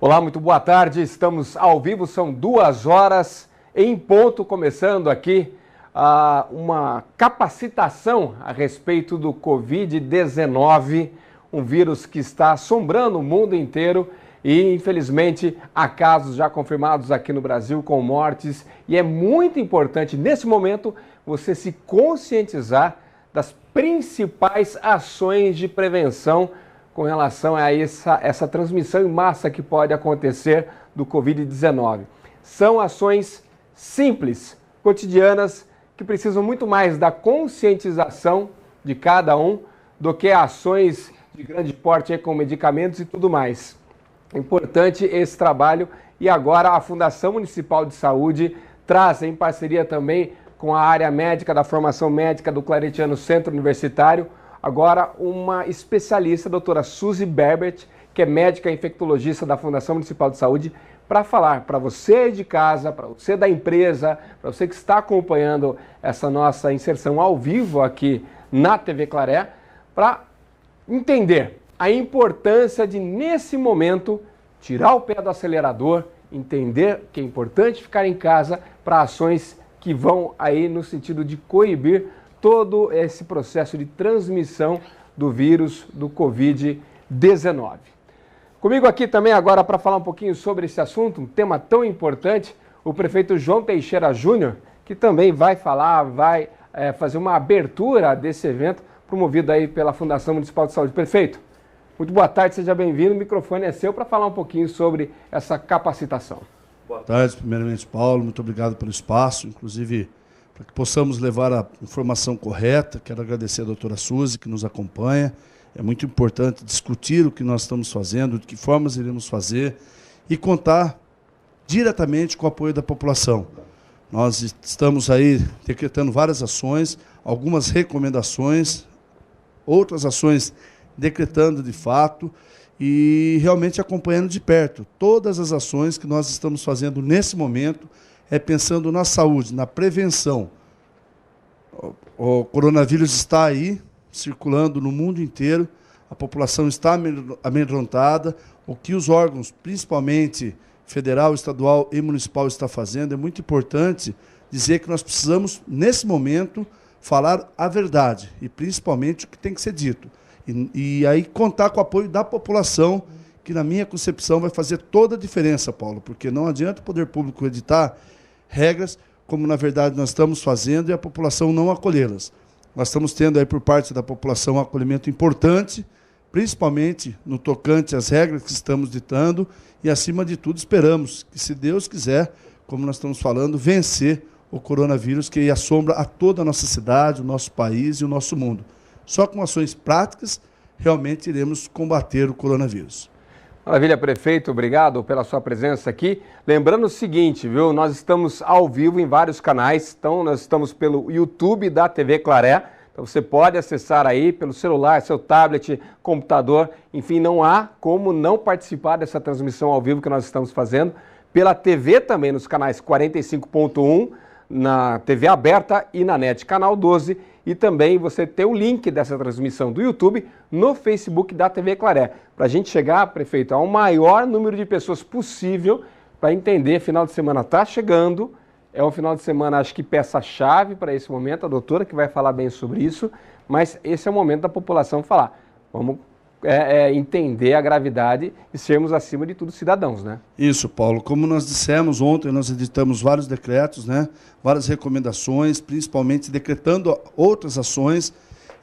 Olá, muito boa tarde. Estamos ao vivo, são 2 horas em ponto, começando aqui uma capacitação a respeito do Covid-19, um vírus que está assombrando o mundo inteiro e, infelizmente, há casos já confirmados aqui no Brasil com mortes. E é muito importante, nesse momento, você se conscientizar das principais ações de prevenção com relação a essa transmissão em massa que pode acontecer do Covid-19. São ações simples, cotidianas, que precisam muito mais da conscientização de cada um do que ações de grande porte com medicamentos e tudo mais. É importante esse trabalho e agora a Fundação Municipal de Saúde traz, em parceria também com a área médica da formação médica do Claretiano Centro Universitário, agora uma especialista, a doutora Suzy Berbert, que é médica infectologista da Fundação Municipal de Saúde, para falar para você de casa, para você da empresa, para você que está acompanhando essa nossa inserção ao vivo aqui na TV Claré, para entender a importância de, nesse momento, tirar o pé do acelerador, entender que é importante ficar em casa para ações que vão aí no sentido de coibir todo esse processo de transmissão do vírus do Covid-19. Comigo aqui também agora para falar um pouquinho sobre esse assunto, um tema tão importante, o prefeito João Teixeira Júnior, que também vai falar, vai fazer uma abertura desse evento promovido aí pela Fundação Municipal de Saúde. Prefeito, muito boa tarde, seja bem-vindo, o microfone é seu para falar um pouquinho sobre essa capacitação. Boa tarde, primeiramente, Paulo, muito obrigado pelo espaço, inclusive para que possamos levar a informação correta. Quero agradecer a doutora Suzy, que nos acompanha. É muito importante discutir o que nós estamos fazendo, de que formas iremos fazer e contar diretamente com o apoio da população. Nós estamos aí decretando várias ações, algumas recomendações, outras ações decretando de fato e realmente acompanhando de perto. Todas as ações que nós estamos fazendo nesse momento é pensando na saúde, na prevenção. O coronavírus está aí, circulando no mundo inteiro, a população está amedrontada. O que os órgãos, principalmente federal, estadual e municipal, está fazendo, é muito importante dizer que nós precisamos, nesse momento, falar a verdade, e principalmente o que tem que ser dito. E aí contar com o apoio da população, que na minha concepção vai fazer toda a diferença, Paulo, porque não adianta o poder público editar regras, como na verdade nós estamos fazendo, e a população não acolhê-las. Nós estamos tendo aí por parte da população um acolhimento importante, principalmente no tocante às regras que estamos ditando, e acima de tudo esperamos que, se Deus quiser, como nós estamos falando, vencer o coronavírus que assombra a toda a nossa cidade, o nosso país e o nosso mundo. Só com ações práticas realmente iremos combater o coronavírus. Maravilha, prefeito, obrigado pela sua presença aqui. Lembrando o seguinte, viu, nós estamos ao vivo em vários canais, então nós estamos pelo YouTube da TV Claré, então você pode acessar aí pelo celular, seu tablet, computador, enfim, não há como não participar dessa transmissão ao vivo que nós estamos fazendo, pela TV também, nos canais 45.1, na TV aberta e na NET, canal 12, e também você ter o link dessa transmissão do YouTube no Facebook da TV Claré, para a gente chegar, prefeito, ao maior número de pessoas possível para entender. Final de semana está chegando, é um final de semana, acho que peça-chave para esse momento, a doutora que vai falar bem sobre isso, mas esse é o momento da população falar. Vamos entender a gravidade e sermos, acima de tudo, cidadãos, né? Isso, Paulo. Como nós dissemos ontem, nós editamos vários decretos, né? Várias recomendações, principalmente decretando outras ações.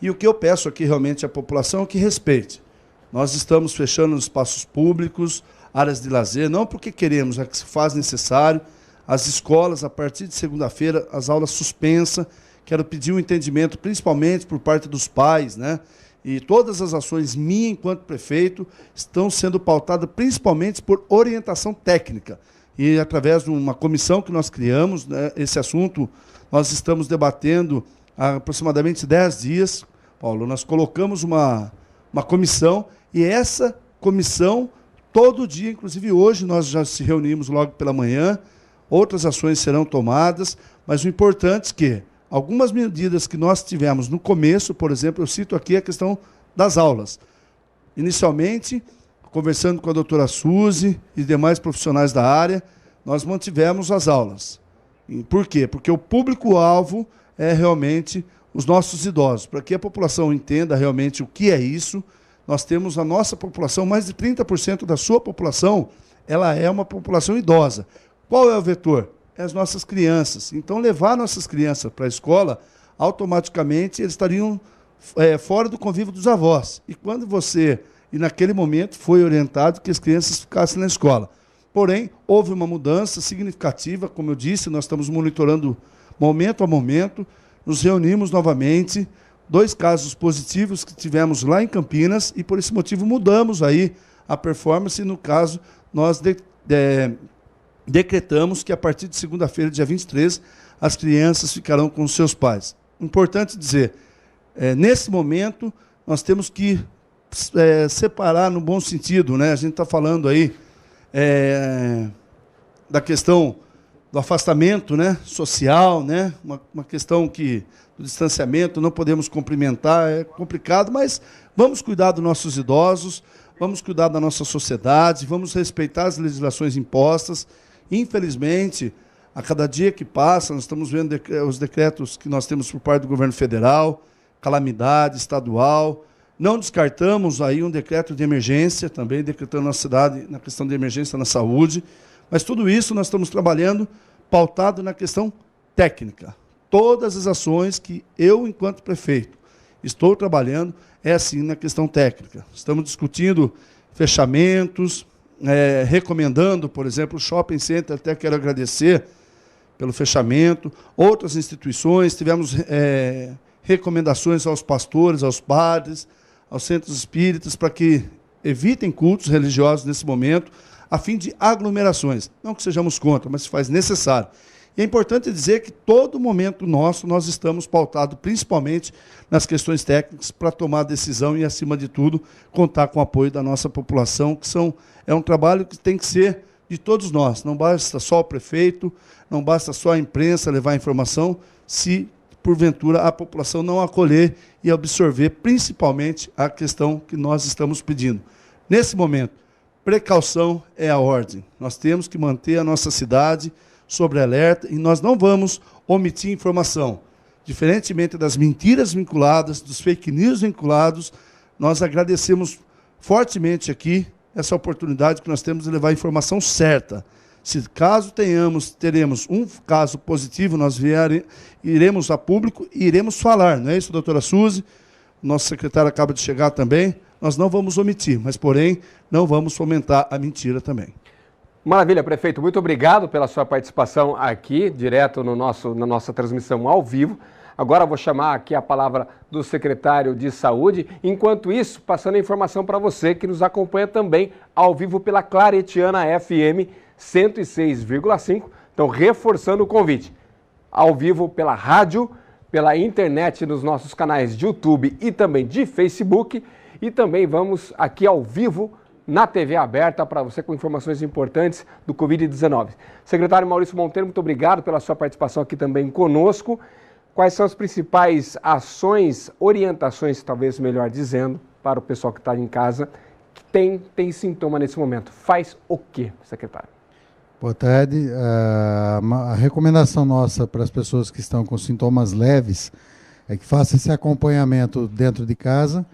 E o que eu peço aqui realmente à população é que respeite. Nós estamos fechando os espaços públicos, áreas de lazer, não porque queremos, é que se faz necessário. As escolas, a partir de segunda-feira, as aulas suspensas. Quero pedir um entendimento, principalmente por parte dos pais, né? E todas as ações minhas, enquanto prefeito, estão sendo pautadas principalmente por orientação técnica. E através de uma comissão que nós criamos, né, esse assunto nós estamos debatendo há aproximadamente 10 dias. Paulo, nós colocamos uma comissão, e essa comissão, todo dia, inclusive hoje, nós já se reunimos logo pela manhã, outras ações serão tomadas, mas o importante é que algumas medidas que nós tivemos no começo, por exemplo, eu cito aqui a questão das aulas. Inicialmente, conversando com a doutora Suzy e demais profissionais da área, nós mantivemos as aulas. E por quê? Porque o público-alvo é realmente os nossos idosos. Para que a população entenda realmente o que é isso, nós temos a nossa população, mais de 30% da sua população, ela é uma população idosa. Qual é o vetor? É as nossas crianças. Então, levar nossas crianças para a escola, automaticamente eles estariam fora do convívio dos avós. E quando você, e naquele momento, foi orientado que as crianças ficassem na escola. Porém, houve uma mudança significativa, como eu disse, nós estamos monitorando momento a momento, nos reunimos novamente, 2 casos positivos que tivemos lá em Campinas, e por esse motivo mudamos aí a performance, e no caso, nós decretamos que a partir de segunda-feira, dia 23, as crianças ficarão com seus pais. Importante dizer, nesse momento, nós temos que separar no bom sentido, né? A gente está falando aí da questão do afastamento, né, social, né? Uma questão do distanciamento, não podemos cumprimentar, é complicado, mas vamos cuidar dos nossos idosos, vamos cuidar da nossa sociedade, vamos respeitar as legislações impostas. Infelizmente, a cada dia que passa, nós estamos vendo os decretos que nós temos por parte do governo federal, calamidade estadual. Não descartamos aí um decreto de emergência, também decretando na cidade na questão de emergência na saúde, mas tudo isso nós estamos trabalhando pautado na questão técnica. Todas as ações que eu, enquanto prefeito, estou trabalhando é assim na questão técnica. Estamos discutindo fechamentos, recomendando, por exemplo, o Shopping Center, até quero agradecer pelo fechamento, outras instituições, tivemos recomendações aos pastores, aos padres, aos centros espíritas, para que evitem cultos religiosos nesse momento, a fim de aglomerações. Não que sejamos contra, mas se faz necessário. E é importante dizer que todo momento nosso, nós estamos pautados principalmente nas questões técnicas para tomar decisão e, acima de tudo, contar com o apoio da nossa população, que é um trabalho que tem que ser de todos nós. Não basta só o prefeito, não basta só a imprensa levar a informação, se, porventura, a população não acolher e absorver, principalmente, a questão que nós estamos pedindo. Nesse momento, precaução é a ordem. Nós temos que manter a nossa cidade sobre alerta e nós não vamos omitir informação. Diferentemente das mentiras vinculadas, dos fake news vinculados, nós agradecemos fortemente aqui essa oportunidade que nós temos de levar a informação certa. Se caso teremos um caso positivo, nós iremos a público e iremos falar. Não é isso, doutora Suzy? O nosso secretário acaba de chegar também. Nós não vamos omitir, mas, porém, não vamos fomentar a mentira também. Maravilha, prefeito. Muito obrigado pela sua participação aqui, direto na nossa transmissão ao vivo. Agora vou chamar aqui a palavra do secretário de Saúde. Enquanto isso, passando a informação para você que nos acompanha também ao vivo pela Claretiana FM 106,5. Então, reforçando o convite. Ao vivo pela rádio, pela internet, nos nossos canais de YouTube e também de Facebook. E também vamos aqui ao vivo na TV aberta para você com informações importantes do Covid-19. Secretário Maurício Monteiro, muito obrigado pela sua participação aqui também conosco. Quais são as principais ações, orientações, talvez melhor dizendo, para o pessoal que está em casa, que tem sintoma nesse momento? Faz o quê, secretário? Boa tarde. A recomendação nossa para as pessoas que estão com sintomas leves é que faça esse acompanhamento dentro de casa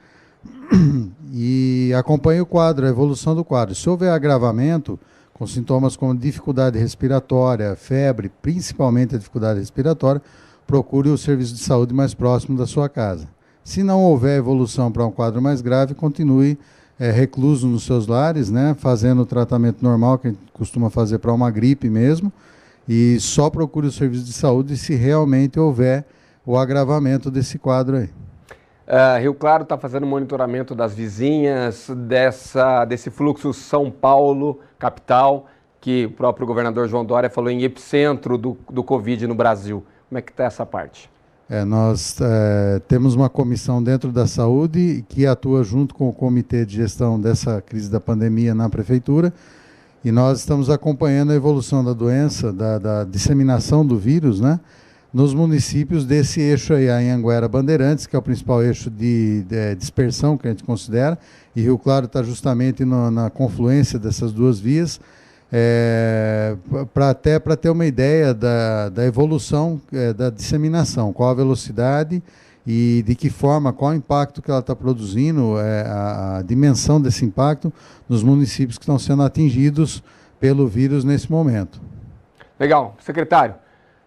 e acompanhe o quadro, a evolução do quadro. Se houver agravamento, com sintomas como dificuldade respiratória, febre, principalmente a dificuldade respiratória, procure o serviço de saúde mais próximo da sua casa. Se não houver evolução para um quadro mais grave, continue recluso nos seus lares, né, fazendo o tratamento normal que a gente costuma fazer para uma gripe mesmo, e só procure o serviço de saúde se realmente houver o agravamento desse quadro aí. Rio Claro está fazendo monitoramento das vizinhas, desse fluxo São Paulo, capital, que o próprio governador João Dória falou em epicentro do Covid no Brasil. Como é que está essa parte? Nós temos uma comissão dentro da saúde que atua junto com o comitê de gestão dessa crise da pandemia na prefeitura, e nós estamos acompanhando a evolução da doença, da disseminação do vírus, né? nos municípios desse eixo aí, Anhanguera-Bandeirantes, que é o principal eixo de dispersão que a gente considera, e Rio Claro está justamente na confluência dessas duas vias, para ter uma ideia da evolução da disseminação, qual a velocidade e de que forma, qual o impacto que ela está produzindo, a dimensão desse impacto nos municípios que estão sendo atingidos pelo vírus nesse momento. Legal. Secretário,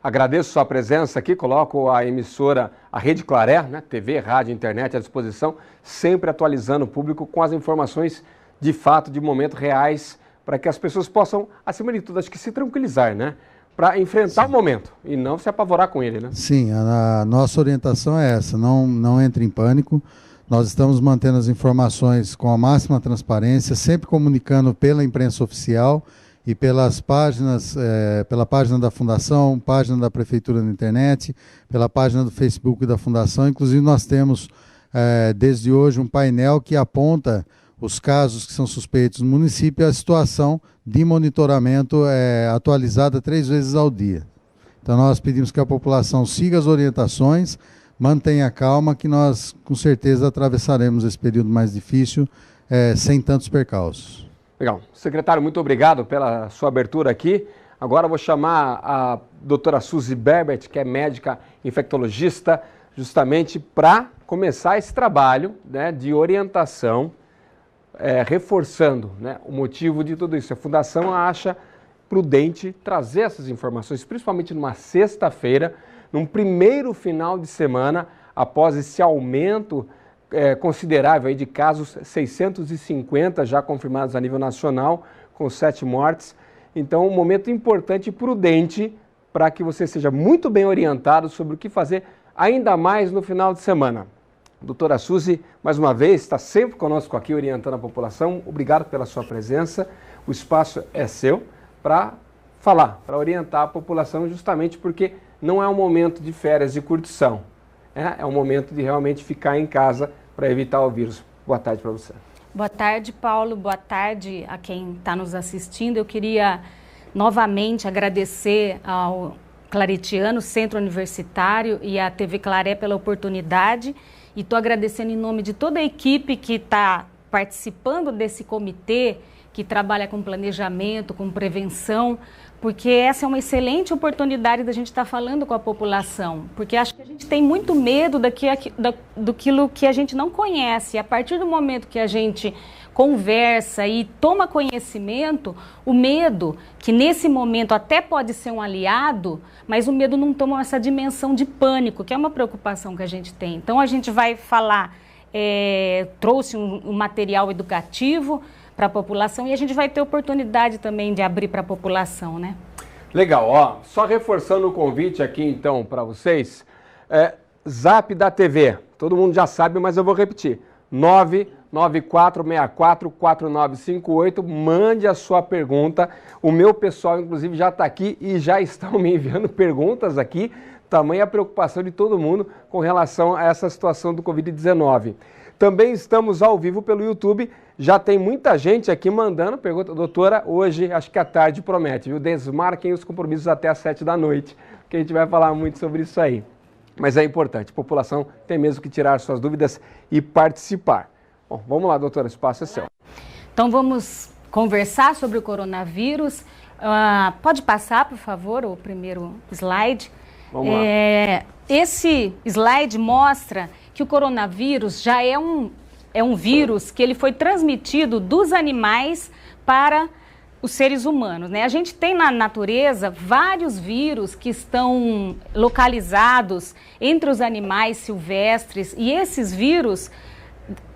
agradeço sua presença aqui, coloco a emissora, a Rede Claré, né, TV, rádio, internet à disposição, sempre atualizando o público com as informações de fato, de momento reais, para que as pessoas possam, acima de tudo, acho que se tranquilizar, né? Para enfrentar o momento e não se apavorar com ele, né? Sim, a nossa orientação é essa, não entre em pânico. Nós estamos mantendo as informações com a máxima transparência, sempre comunicando pela imprensa oficial e pelas páginas, pela página da Fundação, página da Prefeitura na internet, pela página do Facebook da Fundação. Inclusive nós temos, desde hoje, um painel que aponta os casos que são suspeitos no município e a situação de monitoramento atualizada 3 vezes ao dia. Então nós pedimos que a população siga as orientações, mantenha calma, que nós com certeza atravessaremos esse período mais difícil sem tantos percalços. Legal. Secretário, muito obrigado pela sua abertura aqui. Agora eu vou chamar a doutora Suzy Berbert, que é médica infectologista, justamente para começar esse trabalho, né, de orientação, reforçando, né, o motivo de tudo isso. A Fundação acha prudente trazer essas informações, principalmente numa sexta-feira, num primeiro final de semana, após esse aumento considerável aí de casos, 650 já confirmados a nível nacional, com 7 mortes. Então, um momento importante e prudente para que você seja muito bem orientado sobre o que fazer, ainda mais no final de semana. Doutora Suzy, mais uma vez, está sempre conosco aqui orientando a população. Obrigado pela sua presença. O espaço é seu para falar, para orientar a população, justamente porque não é um momento de férias de curtição. É um momento de realmente ficar em casa para evitar o vírus. Boa tarde para você. Boa tarde, Paulo. Boa tarde a quem está nos assistindo. Eu queria novamente agradecer ao Claretiano, Centro Universitário, e à TV Claré pela oportunidade. E estou agradecendo em nome de toda a equipe que está participando desse comitê, que trabalha com planejamento, com prevenção, porque essa é uma excelente oportunidade da gente estar falando com a população, porque acho que a gente tem muito medo daquilo que a gente não conhece. A partir do momento que a gente conversa e toma conhecimento, o medo, que nesse momento até pode ser um aliado, mas o medo não toma essa dimensão de pânico, que é uma preocupação que a gente tem. Então a gente vai falar, trouxe um material educativo para a população e a gente vai ter oportunidade também de abrir para a população, né? Legal, ó, só reforçando o convite aqui então para vocês, Zap da TV, todo mundo já sabe, mas eu vou repetir, 994644958, mande a sua pergunta. O meu pessoal, inclusive, já está aqui e já estão me enviando perguntas aqui, tamanha a preocupação de todo mundo com relação a essa situação do Covid-19. Também estamos ao vivo pelo YouTube, já tem muita gente aqui mandando pergunta. Doutora, hoje, acho que a tarde promete, viu? Desmarquem os compromissos até às 7 da noite, que a gente vai falar muito sobre isso aí. Mas é importante, a população tem mesmo que tirar suas dúvidas e participar. Bom, vamos lá, doutora, o espaço é seu. Então vamos conversar sobre o coronavírus. Pode passar, por favor, o primeiro slide. Vamos lá. Esse slide mostra que o coronavírus já é um vírus que ele foi transmitido dos animais para os seres humanos, né? A gente tem na natureza vários vírus que estão localizados entre os animais silvestres e esses vírus,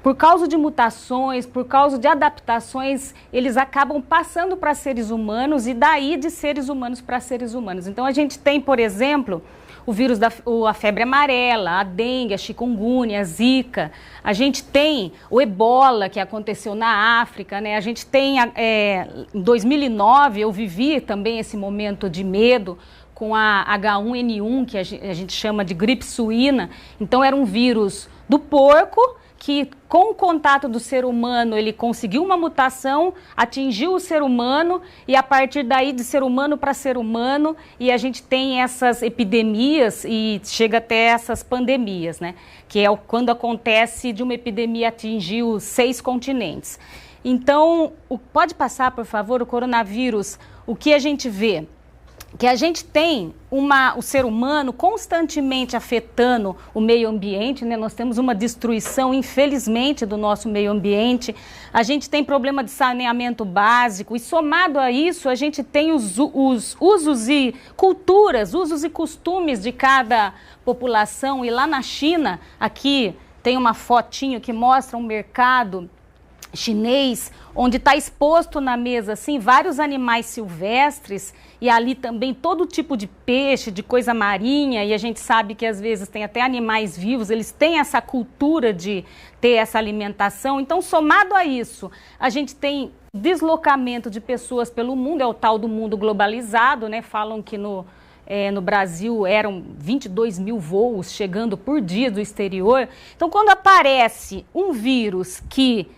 por causa de mutações, por causa de adaptações, eles acabam passando para seres humanos e daí de seres humanos para seres humanos. Então a gente tem, por exemplo, o vírus a febre amarela, a dengue, a chikungunya, a zika. A gente tem o ebola, que aconteceu na África, né? A gente tem, em 2009, eu vivi também esse momento de medo com a H1N1, que a gente chama de gripe suína. Então era um vírus do porco que com o contato do ser humano ele conseguiu uma mutação, atingiu o ser humano e a partir daí de ser humano para ser humano e a gente tem essas epidemias e chega até essas pandemias, né? Que é quando acontece de uma epidemia atingir os 6 continentes. Então, pode passar, por favor, o coronavírus, o que a gente vê? Que a gente tem o ser humano constantemente afetando o meio ambiente, né? Nós temos uma destruição, infelizmente, do nosso meio ambiente. A gente tem problema de saneamento básico e, somado a isso, a gente tem os usos e culturas, usos e costumes de cada população. E lá na China, aqui tem uma fotinho que mostra um mercado chinês, onde está exposto na mesa assim vários animais silvestres e ali também todo tipo de peixe, de coisa marinha, e a gente sabe que às vezes tem até animais vivos, eles têm essa cultura de ter essa alimentação. Então, somado a isso, a gente tem deslocamento de pessoas pelo mundo, é o tal do mundo globalizado, né? Falam que no Brasil eram 22 mil voos chegando por dia do exterior. Então, quando aparece um vírus que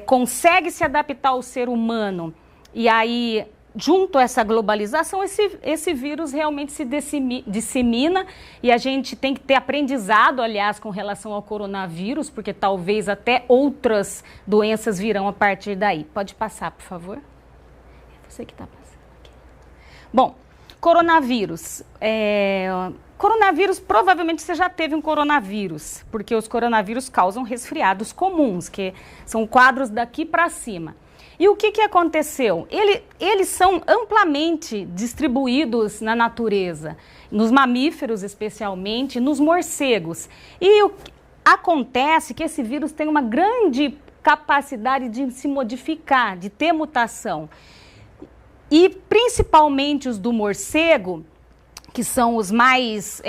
consegue se adaptar ao ser humano e aí, junto a essa globalização, esse vírus realmente se dissemina e a gente tem que ter aprendizado, aliás, com relação ao coronavírus, porque talvez até outras doenças virão a partir daí. Pode passar, por favor? É você que está passando aqui. Bom, coronavírus. Coronavírus, provavelmente você já teve um coronavírus, porque os coronavírus causam resfriados comuns, que são quadros daqui para cima. E o que aconteceu? Eles são amplamente distribuídos na natureza, nos mamíferos especialmente, nos morcegos. E acontece que esse vírus tem uma grande capacidade de se modificar, de ter mutação. E principalmente os do morcego, que são os mais,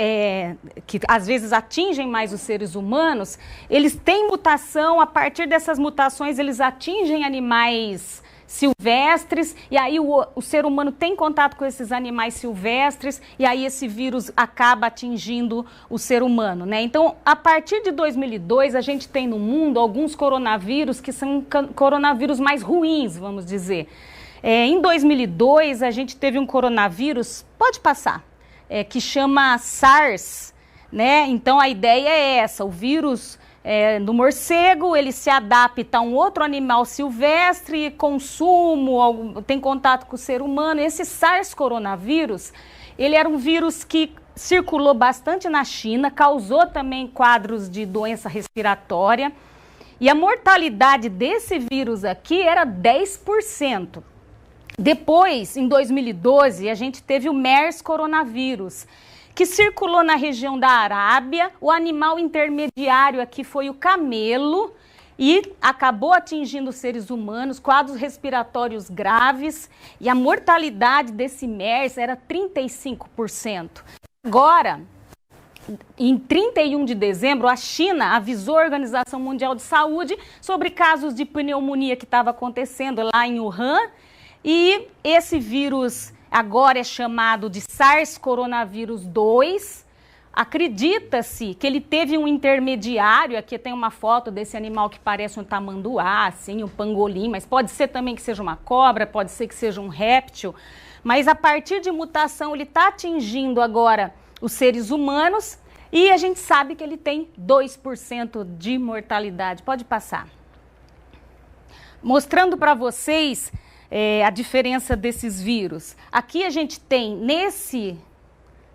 que às vezes atingem mais os seres humanos, eles têm mutação, a partir dessas mutações eles atingem animais silvestres, e aí o ser humano tem contato com esses animais silvestres, e aí esse vírus acaba atingindo o ser humano, né? Então, a partir de 2002, a gente tem no mundo alguns coronavírus que são coronavírus mais ruins, vamos dizer. Em 2002, a gente teve um coronavírus, pode passar, que chama SARS, né? Então a ideia é essa, o vírus do morcego, ele se adapta a um outro animal silvestre, consumo, tem contato com o ser humano. Esse SARS coronavírus, ele era um vírus que circulou bastante na China, causou também quadros de doença respiratória, e a mortalidade desse vírus aqui era 10%. Depois, em 2012, a gente teve o MERS coronavírus, que circulou na região da Arábia. O animal intermediário aqui foi o camelo e acabou atingindo os seres humanos, quadros respiratórios graves, e a mortalidade desse MERS era 35%. Agora, em 31 de dezembro, a China avisou a Organização Mundial de Saúde sobre casos de pneumonia que estava acontecendo lá em Wuhan. E esse vírus agora é chamado de SARS-CoV-2. Acredita-se que ele teve um intermediário, aqui tem uma foto desse animal que parece um tamanduá, assim, um pangolim, mas pode ser também que seja uma cobra, pode ser que seja um réptil. Mas a partir de mutação ele está atingindo agora os seres humanos e a gente sabe que ele tem 2% de mortalidade. Pode passar. Mostrando para vocês a diferença desses vírus. Aqui a gente tem, nesse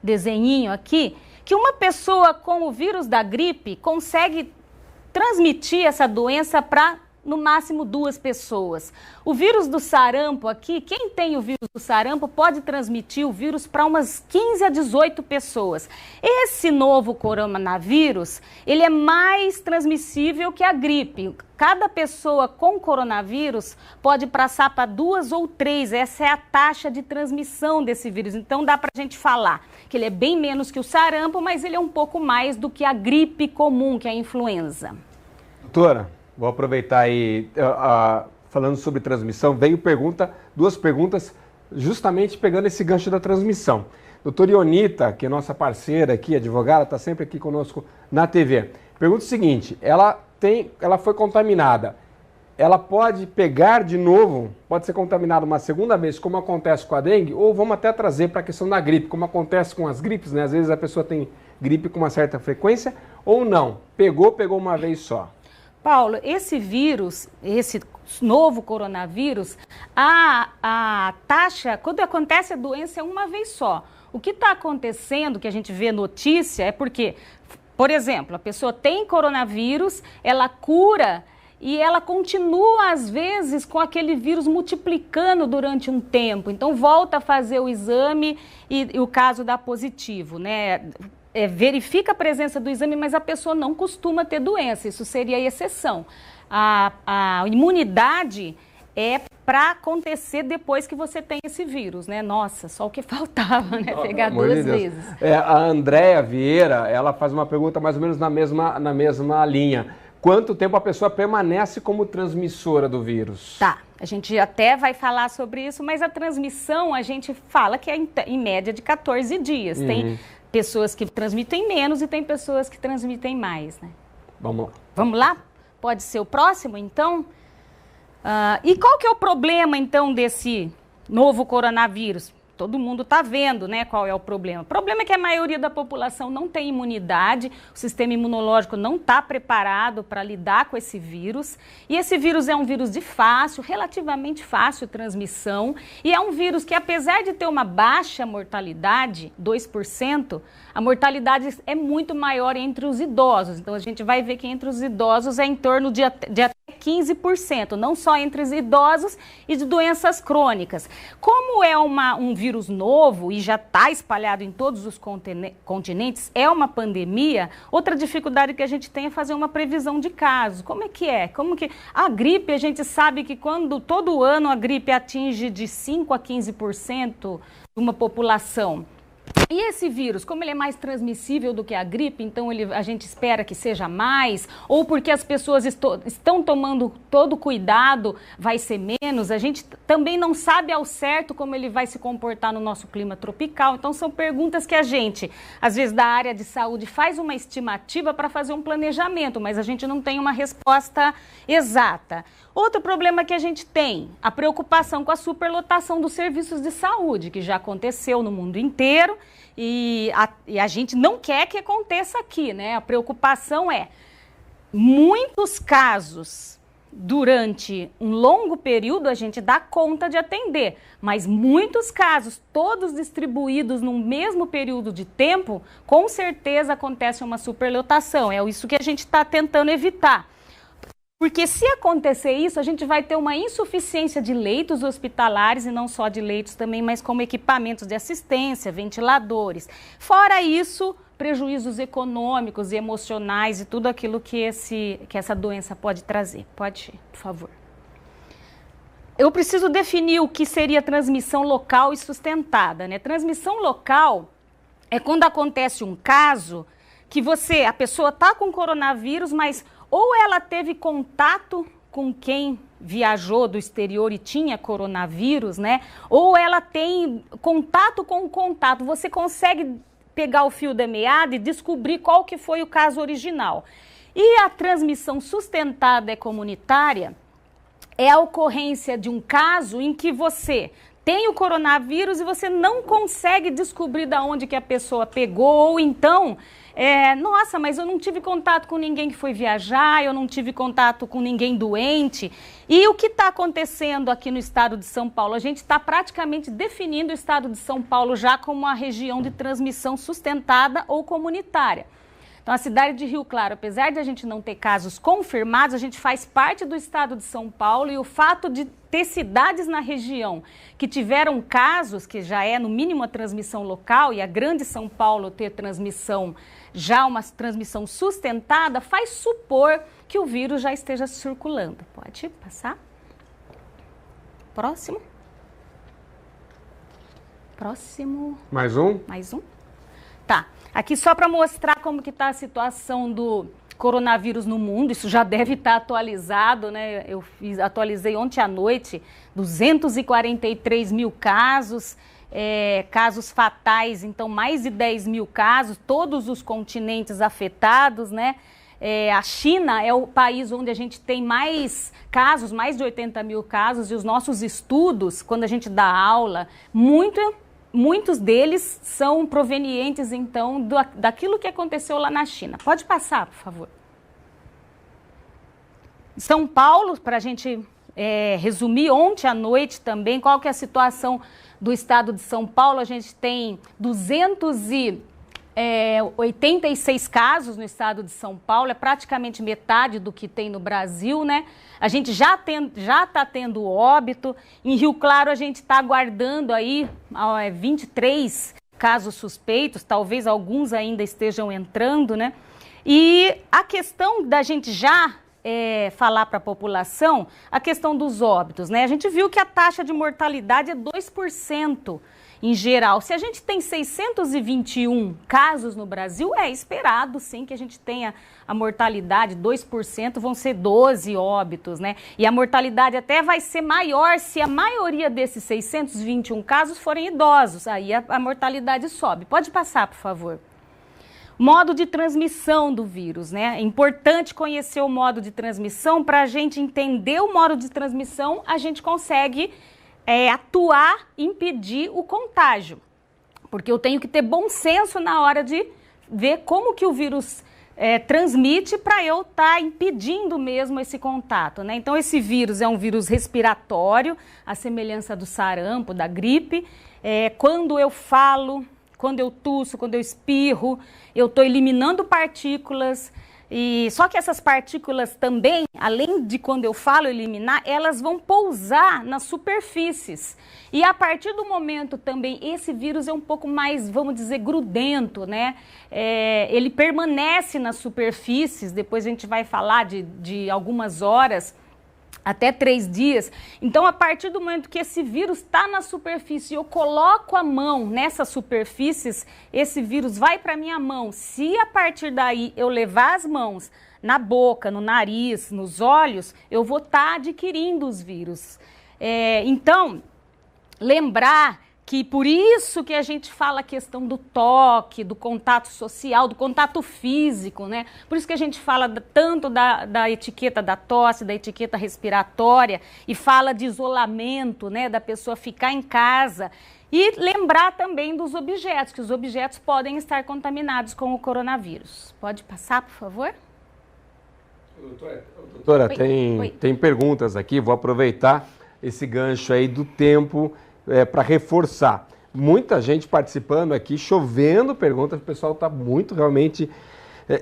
desenhinho aqui, que uma pessoa com o vírus da gripe consegue transmitir essa doença para, no máximo, 2 pessoas. O vírus do sarampo aqui, quem tem o vírus do sarampo pode transmitir o vírus para umas 15 a 18 pessoas. Esse novo coronavírus, ele é mais transmissível que a gripe. Cada pessoa com coronavírus pode passar para 2 ou 3. Essa é a taxa de transmissão desse vírus. Então dá para a gente falar que ele é bem menos que o sarampo, mas ele é um pouco mais do que a gripe comum, que é a influenza. Doutora, vou aproveitar aí, falando sobre transmissão, veio 2 perguntas justamente pegando esse gancho da transmissão. Doutora Ionita, que é nossa parceira aqui, advogada, está sempre aqui conosco na TV. Pergunta o seguinte, ela ela foi contaminada. Ela pode pegar de novo, pode ser contaminada uma segunda vez, como acontece com a dengue, ou vamos até trazer para a questão da gripe, como acontece com as gripes, né? Às vezes a pessoa tem gripe com uma certa frequência, ou não. Pegou uma vez só. Paulo, esse vírus, esse novo coronavírus, a taxa, quando acontece a doença, é uma vez só. O que está acontecendo, que a gente vê notícia, é porque, por exemplo, a pessoa tem coronavírus, ela cura e ela continua, às vezes, com aquele vírus multiplicando durante um tempo. Então, volta a fazer o exame e o caso dá positivo, né? Verifica a presença do exame, mas a pessoa não costuma ter doença, isso seria a exceção. A imunidade é para acontecer depois que você tem esse vírus, né? Nossa, só o que faltava, né? Pegar duas vezes. A Andréa Vieira, ela faz uma pergunta mais ou menos na mesma linha. Quanto tempo a pessoa permanece como transmissora do vírus? Tá, a gente até vai falar sobre isso, mas a transmissão a gente fala que é em média de 14 dias. Tem pessoas que transmitem menos e tem pessoas que transmitem mais, né? Vamos lá. Vamos lá? Pode ser o próximo, então? E qual que é o problema, então, desse novo coronavírus? Todo mundo está vendo, né, qual é o problema. O problema é que a maioria da população não tem imunidade, o sistema imunológico não está preparado para lidar com esse vírus. E esse vírus é um vírus de relativamente fácil transmissão. E é um vírus que, apesar de ter uma baixa mortalidade, 2%, a mortalidade é muito maior entre os idosos. Então, a gente vai ver que entre os idosos é em torno de até 15%, não só entre os idosos e de doenças crônicas. Como é um vírus novo e já está espalhado em todos os continentes, é uma pandemia, outra dificuldade que a gente tem é fazer uma previsão de casos. Como é que é? A gripe, a gente sabe que todo ano a gripe atinge de 5% a 15% de uma população. E esse vírus, como ele é mais transmissível do que a gripe, então a gente espera que seja mais, ou porque as pessoas estão tomando todo cuidado, vai ser menos, a gente também não sabe ao certo como ele vai se comportar no nosso clima tropical. Então são perguntas que a gente, às vezes da área de saúde, faz uma estimativa para fazer um planejamento, mas a gente não tem uma resposta exata. Outro problema que a gente tem, a preocupação com a superlotação dos serviços de saúde, que já aconteceu no mundo inteiro e a gente não quer que aconteça aqui, né? A preocupação é muitos casos durante um longo período a gente dá conta de atender, mas muitos casos, todos distribuídos no mesmo período de tempo, com certeza acontece uma superlotação. É isso que a gente está tentando evitar. Porque se acontecer isso, a gente vai ter uma insuficiência de leitos hospitalares, e não só de leitos também, mas como equipamentos de assistência, ventiladores. Fora isso, prejuízos econômicos e emocionais e tudo aquilo que essa doença pode trazer. Pode ir, por favor. Eu preciso definir o que seria transmissão local e sustentada, né? Transmissão local é quando acontece um caso que a pessoa está com coronavírus, mas ou ela teve contato com quem viajou do exterior e tinha coronavírus, né? Ou ela tem contato com o contato. Você consegue pegar o fio da meada e descobrir qual que foi o caso original. E a transmissão sustentada e comunitária é a ocorrência de um caso em que você tem o coronavírus e você não consegue descobrir de onde que a pessoa pegou, ou então, nossa, mas eu não tive contato com ninguém que foi viajar, eu não tive contato com ninguém doente. E o que está acontecendo aqui no estado de São Paulo? A gente está praticamente definindo o estado de São Paulo já como uma região de transmissão sustentada ou comunitária. Então, a cidade de Rio Claro, apesar de a gente não ter casos confirmados, a gente faz parte do estado de São Paulo, e o fato de ter cidades na região que tiveram casos, que já é no mínimo a transmissão local, e a grande São Paulo ter uma transmissão sustentada, faz supor que o vírus já esteja circulando. Pode passar? Próximo. Mais um? Mais um. Tá. Aqui só para mostrar como que está a situação do coronavírus no mundo. Isso já deve estar atualizado, né? Atualizei ontem à noite, 243 mil casos, casos fatais, então mais de 10 mil casos, todos os continentes afetados, né? A China é o país onde a gente tem mais casos, mais de 80 mil casos, e os nossos estudos, quando a gente dá aula, muitos deles são provenientes, então, daquilo que aconteceu lá na China. Pode passar, por favor. São Paulo, para a gente resumir, ontem à noite também, qual que é a situação do estado de São Paulo? A gente tem 286 casos no estado de São Paulo, é praticamente metade do que tem no Brasil, né? A gente já está tendo óbito. Em Rio Claro, a gente está aguardando aí 23 casos suspeitos, talvez alguns ainda estejam entrando, né? E a questão da gente já falar para a população, a questão dos óbitos, né? A gente viu que a taxa de mortalidade é 2% em geral. Se a gente tem 621 casos no Brasil, é esperado sim que a gente tenha a mortalidade, 2%, vão ser 12 óbitos, né? E a mortalidade até vai ser maior se a maioria desses 621 casos forem idosos, aí a mortalidade sobe. Pode passar, por favor. Modo de transmissão do vírus, né? É importante conhecer o modo de transmissão. Para a gente entender o modo de transmissão, a gente consegue atuar, impedir o contágio. Porque eu tenho que ter bom senso na hora de ver como que o vírus transmite para eu estar impedindo mesmo esse contato, né? Então, esse vírus é um vírus respiratório, a semelhança do sarampo, da gripe. Quando eu falo, quando eu tuço, quando eu espirro, eu estou eliminando partículas. Só que essas partículas também, além de quando eu falo eliminar, elas vão pousar nas superfícies. E a partir do momento também, esse vírus é um pouco mais, vamos dizer, grudento, né? Ele permanece nas superfícies, depois a gente vai falar de algumas horas, até 3 dias. Então, a partir do momento que esse vírus está na superfície e eu coloco a mão nessas superfícies, esse vírus vai para a minha mão. Se a partir daí eu levar as mãos na boca, no nariz, nos olhos, eu vou estar adquirindo os vírus. Então, lembrar que por isso que a gente fala a questão do toque, do contato social, do contato físico, né? Por isso que a gente fala tanto da etiqueta da tosse, da etiqueta respiratória, e fala de isolamento, né? Da pessoa ficar em casa. E lembrar também dos objetos, que os objetos podem estar contaminados com o coronavírus. Pode passar, por favor? Doutora, tem perguntas aqui, vou aproveitar esse gancho aí do tempo para reforçar. Muita gente participando aqui, chovendo perguntas, o pessoal está muito realmente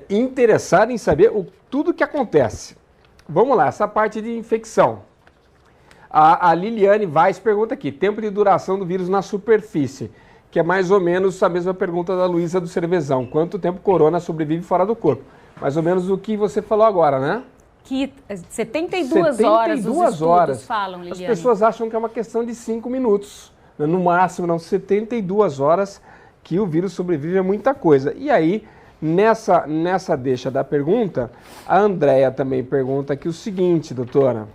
interessado em saber tudo o que acontece. Vamos lá, essa parte de infecção. A Liliane Vaz pergunta aqui, tempo de duração do vírus na superfície, que é mais ou menos a mesma pergunta da Luísa do Cervezão. Quanto tempo corona sobrevive fora do corpo? Mais ou menos o que você falou agora, né? Que 72 horas os estudos falam, Liliane. As pessoas acham que é uma questão de 5 minutos, né? No máximo, não, 72 horas que o vírus sobrevive a muita coisa. E aí, nessa deixa da pergunta, a Andréia também pergunta aqui o seguinte, doutora,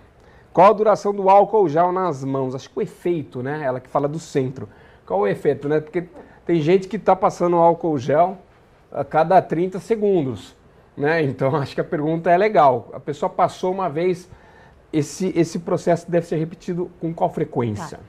qual a duração do álcool gel nas mãos? Acho que o efeito, né? Ela que fala do centro. Qual o efeito, né? Porque tem gente que está passando álcool gel a cada 30 segundos. Né? Então, acho que a pergunta é legal. A pessoa passou uma vez, esse processo deve ser repetido com qual frequência? Tá.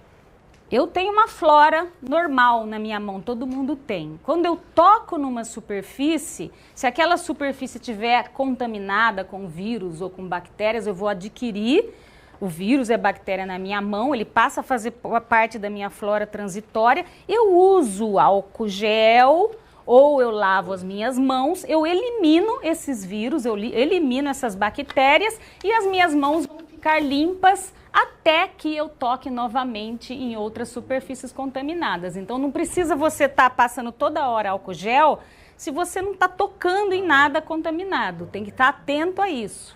Eu tenho uma flora normal na minha mão, todo mundo tem. Quando eu toco numa superfície, se aquela superfície estiver contaminada com vírus ou com bactérias, eu vou adquirir o vírus, é bactéria na minha mão, ele passa a fazer parte da minha flora transitória. Eu uso álcool gel, ou eu lavo as minhas mãos, eu elimino esses vírus, eu elimino essas bactérias e as minhas mãos vão ficar limpas até que eu toque novamente em outras superfícies contaminadas. Então não precisa você estar passando toda hora álcool gel se você não está tocando em nada contaminado, tem que estar atento a isso.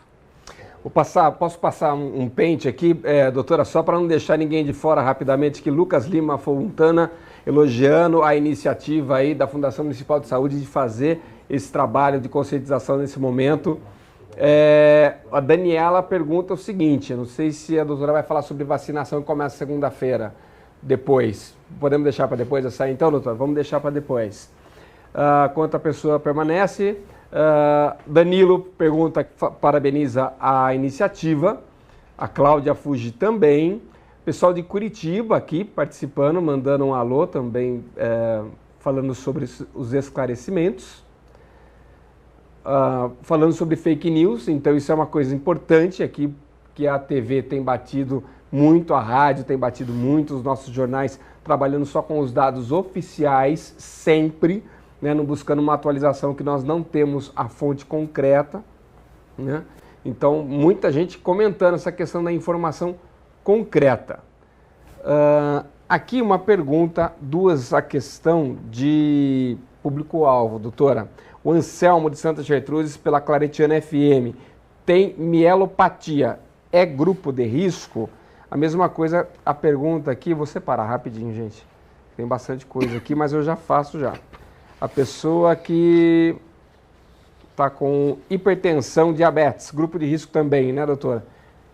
Posso passar um pente aqui, doutora, só para não deixar ninguém de fora rapidamente, que Lucas Lima Fontana elogiando a iniciativa aí da Fundação Municipal de Saúde de fazer esse trabalho de conscientização nesse momento. A Daniela pergunta o seguinte, não sei se a doutora vai falar sobre vacinação que começa segunda-feira, depois. Podemos deixar para depois essa? Então, doutora, vamos deixar para depois. Quanto a pessoa permanece, Danilo pergunta, parabeniza a iniciativa. A Cláudia Fuji também. Pessoal de Curitiba aqui participando, mandando um alô também, falando sobre os esclarecimentos. Falando sobre fake news, então isso é uma coisa importante aqui, que a TV tem batido muito, a rádio tem batido muito, os nossos jornais trabalhando só com os dados oficiais, sempre, né, não buscando uma atualização que nós não temos a fonte concreta, né? Então, muita gente comentando essa questão da informação concreta. Aqui uma pergunta, a questão de público-alvo, doutora. O Anselmo de Santa Gertrudes, pela Claretiana FM, tem mielopatia, é grupo de risco? A mesma coisa, a pergunta aqui, vou separar rapidinho, gente. Tem bastante coisa aqui, mas eu já faço já. A pessoa que está com hipertensão, diabetes, grupo de risco também, né, doutora?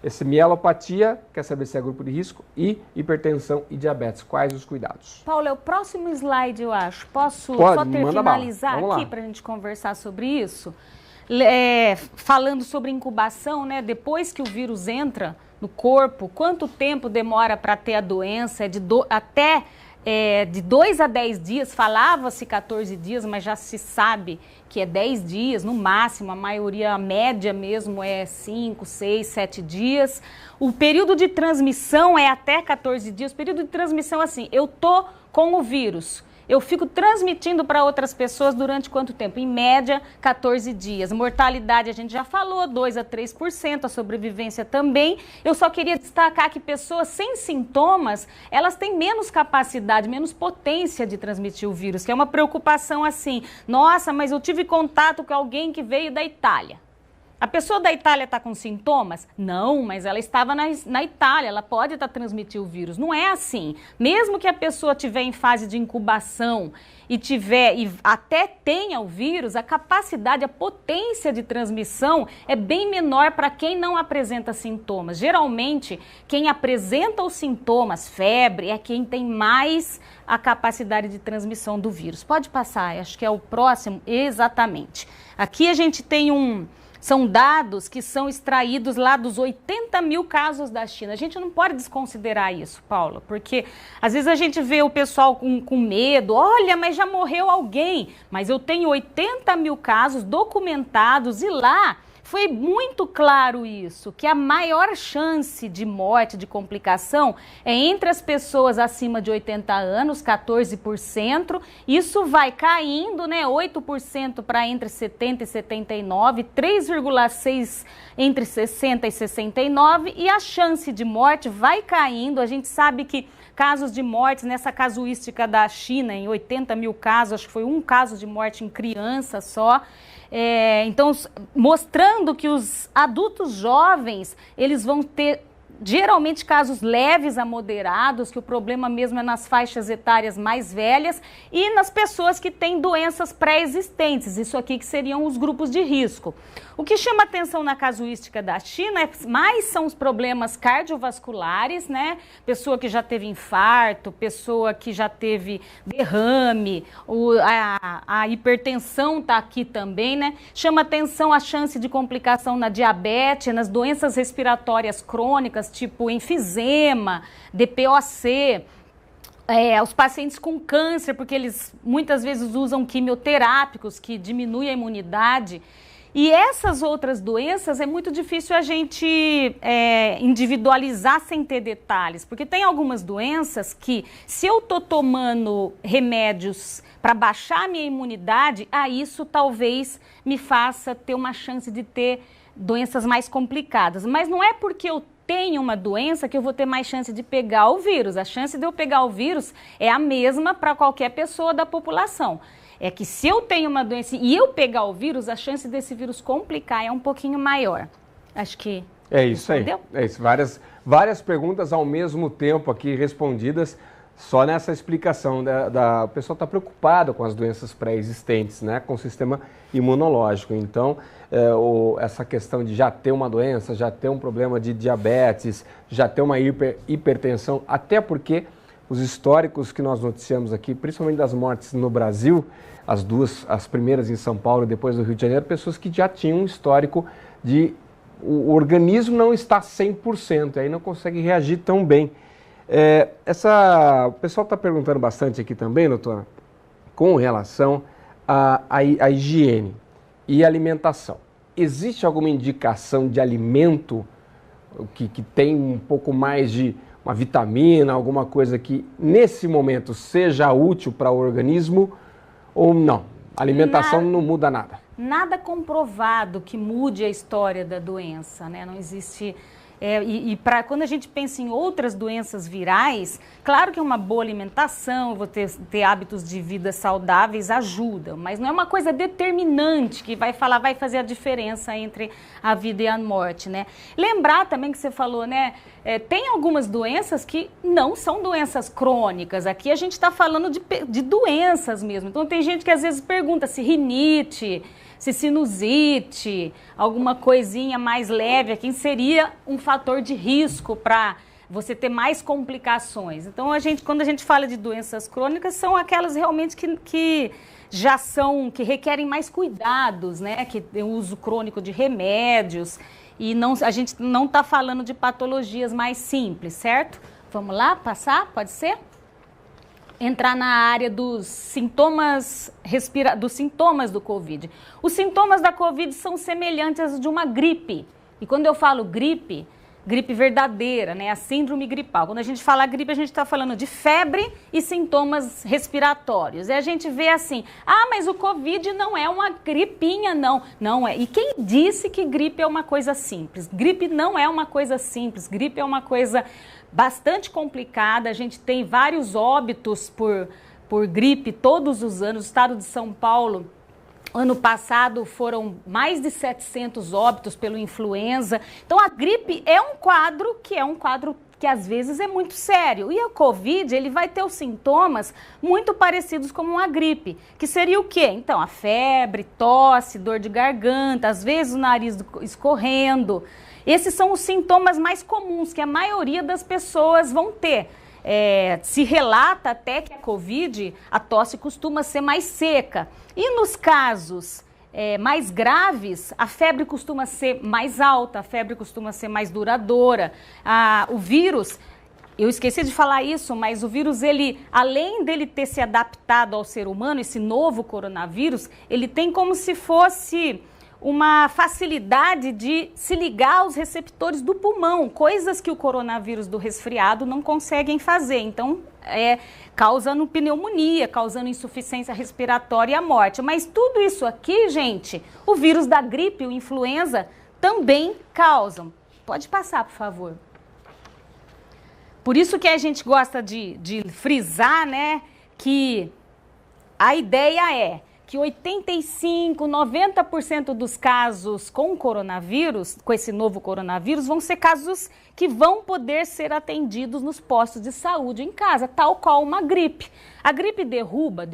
Esse mielopatia, quer saber se é grupo de risco, e hipertensão e diabetes. Quais os cuidados? Paulo, é o próximo slide, eu acho. Pode, só finalizar aqui para a gente conversar sobre isso? Falando sobre incubação, né? Depois que o vírus entra no corpo, quanto tempo demora para ter a doença? De 2 a 10 dias, falava-se 14 dias, mas já se sabe que é 10 dias, no máximo, a maioria, a média mesmo é 5, 6, 7 dias. O período de transmissão é até 14 dias. O período de transmissão, assim, eu tô com o vírus, eu fico transmitindo para outras pessoas durante quanto tempo? Em média, 14 dias. Mortalidade, a gente já falou, 2 a 3%, a sobrevivência também. Eu só queria destacar que pessoas sem sintomas, elas têm menos capacidade, menos potência de transmitir o vírus, que é uma preocupação assim. Nossa, mas eu tive contato com alguém que veio da Itália. A pessoa da Itália está com sintomas? Não, mas ela estava na Itália, ela pode estar transmitindo o vírus. Não é assim. Mesmo que a pessoa estiver em fase de incubação e até tenha o vírus, a capacidade, a potência de transmissão é bem menor para quem não apresenta sintomas. Geralmente, quem apresenta os sintomas, febre, é quem tem mais a capacidade de transmissão do vírus. Pode passar, acho que é o próximo, exatamente. Aqui a gente tem são dados que são extraídos lá dos 80 mil casos da China. A gente não pode desconsiderar isso, Paula, porque às vezes a gente vê o pessoal com medo. Olha, mas já morreu alguém. Mas eu tenho 80 mil casos documentados e lá foi muito claro isso, que a maior chance de morte, de complicação, é entre as pessoas acima de 80 anos, 14%. Isso vai caindo, né? 8% para entre 70 e 79, 3,6% entre 60 e 69, e a chance de morte vai caindo. A gente sabe que casos de mortes, nessa casuística da China, em 80 mil casos, acho que foi um caso de morte em criança só. Então, mostrando que os adultos jovens, eles vão ter geralmente casos leves a moderados, que o problema mesmo é nas faixas etárias mais velhas e nas pessoas que têm doenças pré-existentes, isso aqui que seriam os grupos de risco. O que chama atenção na casuística da China mais são os problemas cardiovasculares, né? Pessoa que já teve infarto, pessoa que já teve derrame, a hipertensão está aqui também, né? Chama atenção a chance de complicação na diabetes, nas doenças respiratórias crônicas, tipo enfisema, DPOC, os pacientes com câncer, porque eles muitas vezes usam quimioterápicos que diminuem a imunidade. E essas outras doenças é muito difícil a gente individualizar sem ter detalhes, porque tem algumas doenças que, se eu estou tomando remédios para baixar a minha imunidade, isso talvez me faça ter uma chance de ter doenças mais complicadas. Mas não é porque eu tenho uma doença que eu vou ter mais chance de pegar o vírus. A chance de eu pegar o vírus é a mesma para qualquer pessoa da população. É que se eu tenho uma doença e eu pegar o vírus, a chance desse vírus complicar é um pouquinho maior. Acho que... É isso aí. É isso. Várias perguntas ao mesmo tempo aqui respondidas só nessa explicação. O pessoal está preocupado com as doenças pré-existentes, né? Com o sistema imunológico. Então, essa questão de já ter uma doença, já ter um problema de diabetes, já ter uma hipertensão, até porque os históricos que nós noticiamos aqui, principalmente das mortes no Brasil, as primeiras em São Paulo e depois no Rio de Janeiro, pessoas que já tinham um histórico de o organismo não está 100%, aí não consegue reagir tão bem. O pessoal está perguntando bastante aqui também, doutora, com relação à higiene e alimentação. Existe alguma indicação de alimento que tem um pouco mais de uma vitamina, alguma coisa que nesse momento seja útil para o organismo ou não? A alimentação não muda nada. Nada comprovado que mude a história da doença, né? Não existe... quando a gente pensa em outras doenças virais, claro que uma boa alimentação, ter hábitos de vida saudáveis ajuda, mas não é uma coisa determinante que vai fazer a diferença entre a vida e a morte, né? Lembrar também que você falou, né? Tem algumas doenças que não são doenças crônicas. Aqui a gente está falando de doenças mesmo. Então tem gente que às vezes pergunta se rinite, se sinusite, alguma coisinha mais leve aqui seria um fator de risco para você ter mais complicações. Então, quando a gente fala de doenças crônicas, são aquelas realmente que requerem mais cuidados, né? Que tem uso crônico de remédios e a gente não está falando de patologias mais simples, certo? Vamos lá, passar? Pode ser? Entrar na área dos sintomas do Covid. Os sintomas da Covid são semelhantes aos de uma gripe. E quando eu falo gripe verdadeira, né, a síndrome gripal. Quando a gente fala gripe, a gente está falando de febre e sintomas respiratórios. E a gente vê assim, mas o Covid não é uma gripinha, não. Não é. E quem disse que gripe é uma coisa simples? Gripe não é uma coisa simples. Gripe é uma coisa bastante complicada, a gente tem vários óbitos por gripe todos os anos. O estado de São Paulo, ano passado, foram mais de 700 óbitos pelo influenza. Então, a gripe é um quadro que às vezes é muito sério. E a Covid, ele vai ter os sintomas muito parecidos com uma gripe, que seria o quê? Então, a febre, tosse, dor de garganta, às vezes o nariz escorrendo. Esses são os sintomas mais comuns que a maioria das pessoas vão ter. Se relata até que a Covid, a tosse costuma ser mais seca. E nos casos mais graves, a febre costuma ser mais alta, a febre costuma ser mais duradoura. O vírus, eu esqueci de falar isso, mas o vírus, além dele ter se adaptado ao ser humano, esse novo coronavírus, ele tem como se fosse uma facilidade de se ligar aos receptores do pulmão, coisas que o coronavírus do resfriado não conseguem fazer. Então, causando pneumonia, causando insuficiência respiratória e a morte. Mas tudo isso aqui, gente, o vírus da gripe, o influenza, também causam. Pode passar, por favor. Por isso que a gente gosta de frisar, né, que a ideia é que 85%, 90% dos casos com coronavírus, com esse novo coronavírus, vão ser casos que vão poder ser atendidos nos postos de saúde em casa, tal qual uma gripe. A gripe derruba,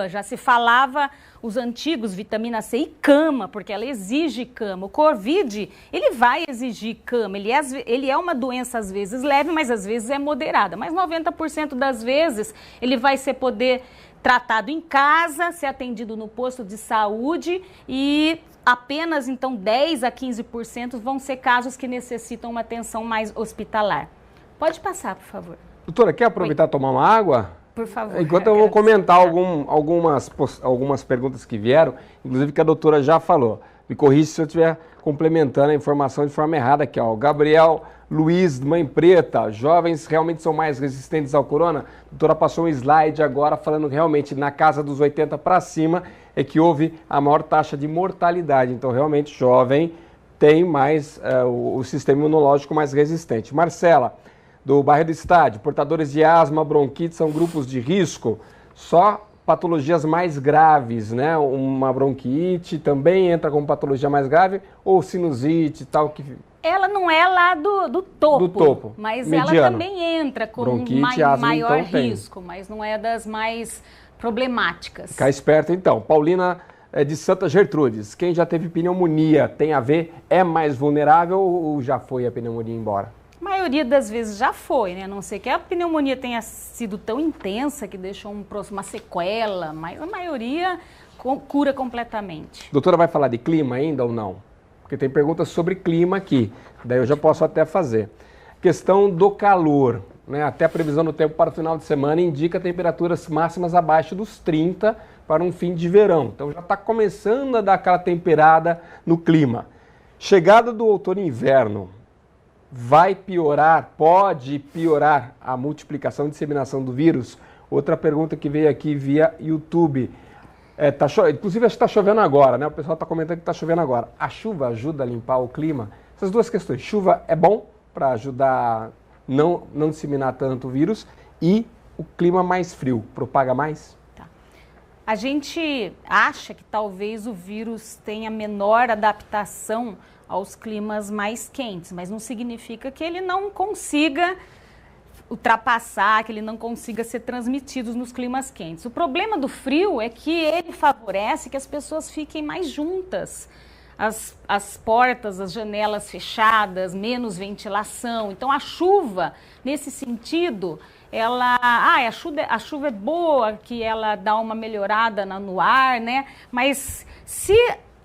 já se falava, os antigos, vitamina C e cama, porque ela exige cama. O Covid, ele vai exigir cama, ele é uma doença às vezes leve, mas às vezes é moderada. Mas 90% das vezes ele vai poder tratado em casa, ser atendido no posto de saúde e apenas, então, 10% a 15% vão ser casos que necessitam uma atenção mais hospitalar. Pode passar, por favor. Doutora, quer aproveitar e tomar uma água? Por favor. Enquanto eu vou comentar algumas perguntas que vieram, inclusive que a doutora já falou. Me corrija se eu estiver complementando a informação de forma errada aqui, ó. O Gabriel Luiz, Mãe Preta, jovens realmente são mais resistentes ao corona? A doutora passou um slide agora falando realmente na casa dos 80 para cima é que houve a maior taxa de mortalidade. Então, realmente, jovem tem mais o sistema imunológico mais resistente. Marcela, do bairro do Estádio, portadores de asma, bronquite são grupos de risco? Só patologias mais graves, né? Uma bronquite também entra como patologia mais grave ou sinusite e tal que... Ela não é lá do topo, mas mediano. Ela também entra com bronquite, maior então, risco, mas não é das mais problemáticas. Ficar esperto então. Paulina de Santa Gertrudes, quem já teve pneumonia tem a ver, é mais vulnerável ou já foi a pneumonia embora? A maioria das vezes já foi, né? A não ser que a pneumonia tenha sido tão intensa que deixou uma sequela, mas a maioria cura completamente. Doutora, vai falar de clima ainda ou não? Porque tem perguntas sobre clima aqui, daí eu já posso até fazer. Questão do calor, né? Até a previsão do tempo para o final de semana indica temperaturas máximas abaixo dos 30 para um fim de verão. Então já está começando a dar aquela temperada no clima. Chegada do outono e inverno, vai piorar, pode piorar a multiplicação e disseminação do vírus? Outra pergunta que veio aqui via YouTube. Inclusive, acho que está chovendo agora, né? O pessoal está comentando que está chovendo agora. A chuva ajuda a limpar o clima? Essas duas questões. Chuva é bom para ajudar não disseminar tanto o vírus, e o clima mais frio propaga mais? A gente acha que talvez o vírus tenha menor adaptação aos climas mais quentes, mas não significa que ele não consiga ultrapassar, que ele não consiga ser transmitido nos climas quentes. O problema do frio é que ele favorece que as pessoas fiquem mais juntas. As portas, as janelas fechadas, menos ventilação. Então a chuva, nesse sentido, a chuva é boa, que ela dá uma melhorada no ar, né? Mas se